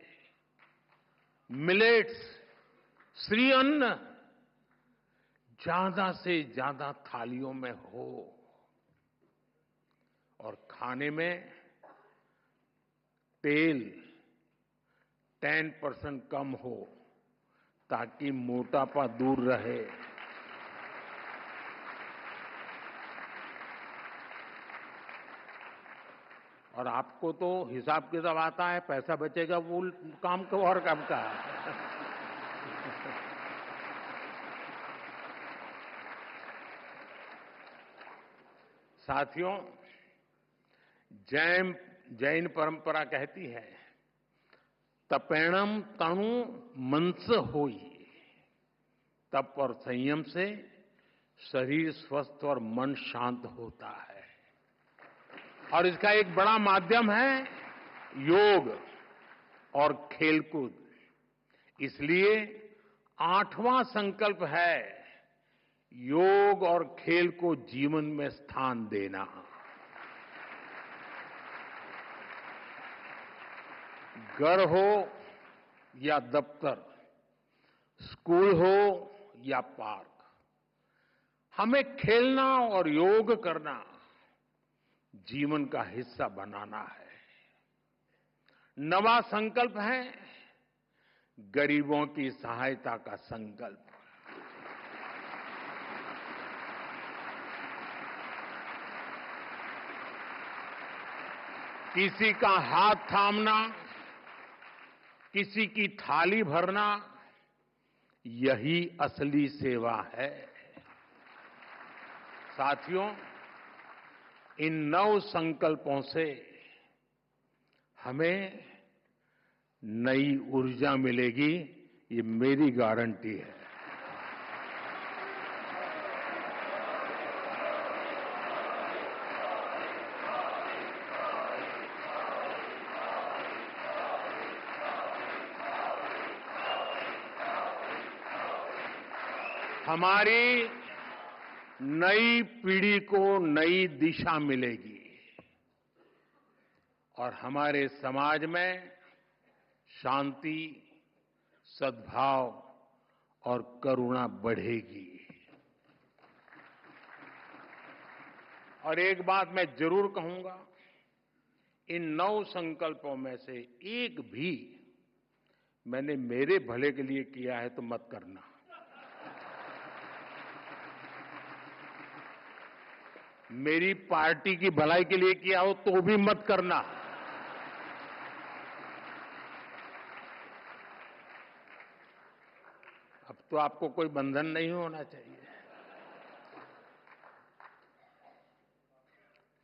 मिलेट्स, श्री अन्न ज्यादा से ज्यादा थालियों में हो और खाने में तेल 10% कम हो, ताकि मोटापा दूर रहे। और आपको तो हिसाब किताब आता है, पैसा बचेगा वो काम को और काम का। साथियों, जैन परंपरा कहती है, तपेणम तनु मनस होई। तप और संयम से शरीर स्वस्थ और मन शांत होता है। और इसका एक बड़ा माध्यम है योग और खेलकूद। इसलिए 8वां संकल्प है योग और खेल को जीवन में स्थान देना। घर हो या दफ्तर, स्कूल हो या पार्क, हमें खेलना और योग करना जीवन का हिस्सा बनाना है। 9वां संकल्प है गरीबों की सहायता का संकल्प। किसी का हाथ थामना, किसी की थाली भरना, यही असली सेवा है। साथियों, इन 9 संकल्पों से हमें नई ऊर्जा मिलेगी, ये मेरी गारंटी है। हमारी नई पीढ़ी को नई दिशा मिलेगी और हमारे समाज में शांति, सद्भाव और करुणा बढ़ेगी। और एक बात मैं जरूर कहूंगा, इन 9 संकल्पों में से एक भी मैंने मेरे भले के लिए किया है तो मत करना। मेरी पार्टी की भलाई के लिए किया हो तो भी मत करना। अब तो आपको कोई बंधन नहीं होना चाहिए।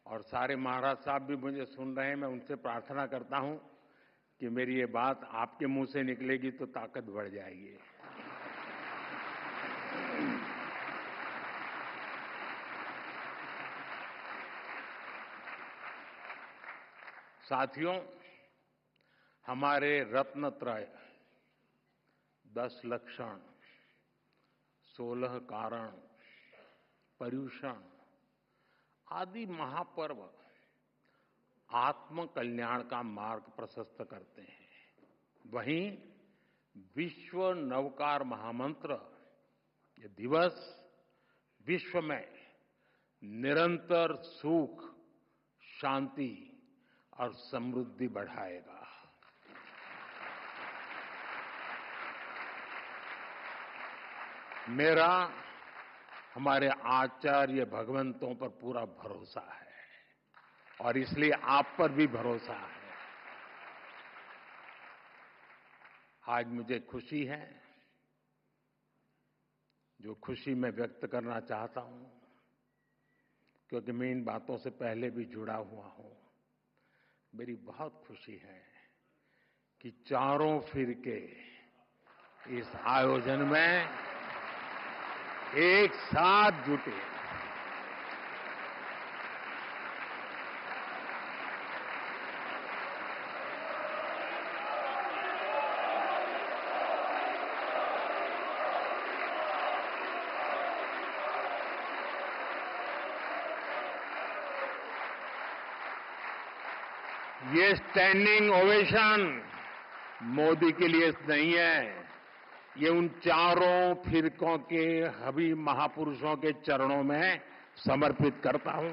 और सारे महाराज साहब भी मुझे सुन रहे हैं, मैं उनसे प्रार्थना करता हूं कि मेरी ये बात आपके मुंह से निकलेगी तो ताकत बढ़ जाएगी। साथियों, हमारे रत्नत्रय 10 लक्षण, 16 कारण, पर्युषण आदि महापर्व आत्म कल्याण का मार्ग प्रशस्त करते हैं। वहीं विश्व नवकार महामंत्र ये दिवस विश्व में निरंतर सुख, शांति और समृद्धि बढ़ाएगा। मेरा हमारे आचार्य भगवंतों पर पूरा भरोसा है और इसलिए आप पर भी भरोसा है। आज मुझे खुशी है, जो खुशी मैं व्यक्त करना चाहता हूं, क्योंकि मैं इन बातों से पहले भी जुड़ा हुआ हूं। मेरी बहुत खुशी है कि चारों फिरके इस आयोजन में एक साथ जुटे। ये स्टैंडिंग ओवेशन मोदी के लिए नहीं है, ये उन चारों फिरकों के सभी महापुरुषों के चरणों में समर्पित करता हूं।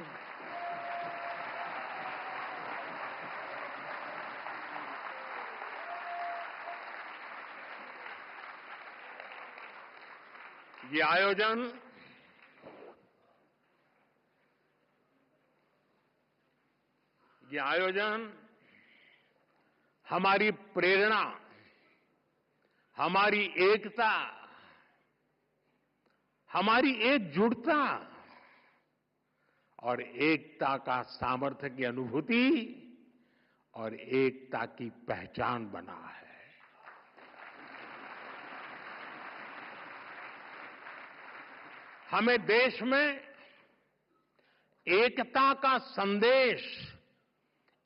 ये आयोजन हमारी प्रेरणा, हमारी एकता, हमारी एकजुटता और एकता का सामर्थ्य की अनुभूति और एकता की पहचान बना है। हमें देश में एकता का संदेश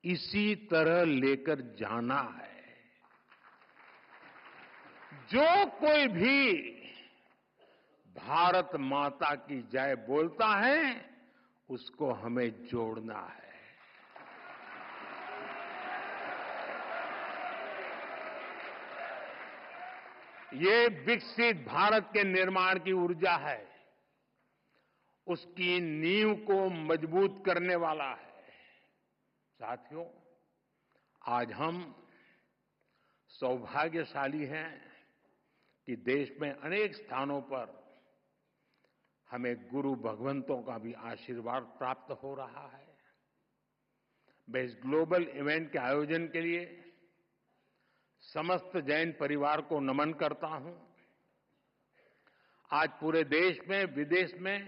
इसी तरह लेकर जाना है। जो कोई भी भारत माता की जय बोलता है, उसको हमें जोड़ना है। ये विकसित भारत के निर्माण की ऊर्जा है, उसकी नींव को मजबूत करने वाला है। साथियों, आज हम सौभाग्यशाली हैं कि देश में अनेक स्थानों पर हमें गुरु भगवंतों का भी आशीर्वाद प्राप्त हो रहा है। मैं इस ग्लोबल इवेंट के आयोजन के लिए समस्त जैन परिवार को नमन करता हूं। आज पूरे देश में, विदेश में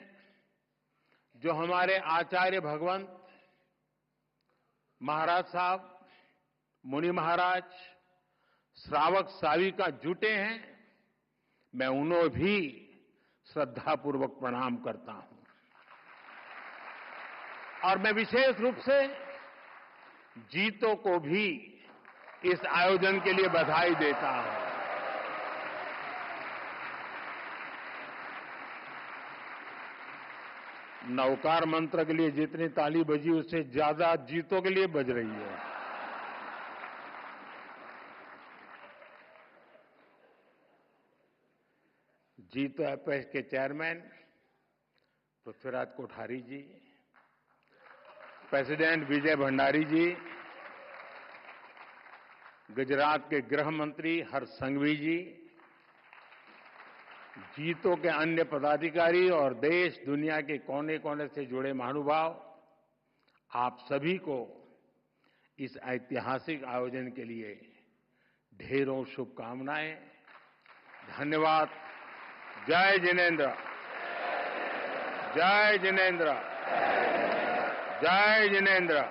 जो हमारे आचार्य भगवंत महाराज साहब, मुनि महाराज, श्रावक साविका जुटे हैं, मैं उन्हें भी श्रद्धापूर्वक प्रणाम करता हूं। और मैं विशेष रूप से जीतों को भी इस आयोजन के लिए बधाई देता हूं। नवकार मंत्र के लिए जितनी ताली बजी, उससे ज्यादा जीतों के लिए बज रही है। जीतो एपेक्स के चेयरमैन पृथ्वीराज कोठारी जी, प्रेसिडेंट विजय भंडारी जी, गुजरात के गृह मंत्री हर्ष संघवी जी, जीतों के अन्य पदाधिकारी और देश दुनिया के कोने कोने से जुड़े महानुभाव, आप सभी को इस ऐतिहासिक आयोजन के लिए ढेरों शुभकामनाएं। धन्यवाद। जय जिनेंद्र, जय जिनेंद्र, जय जिनेंद्र।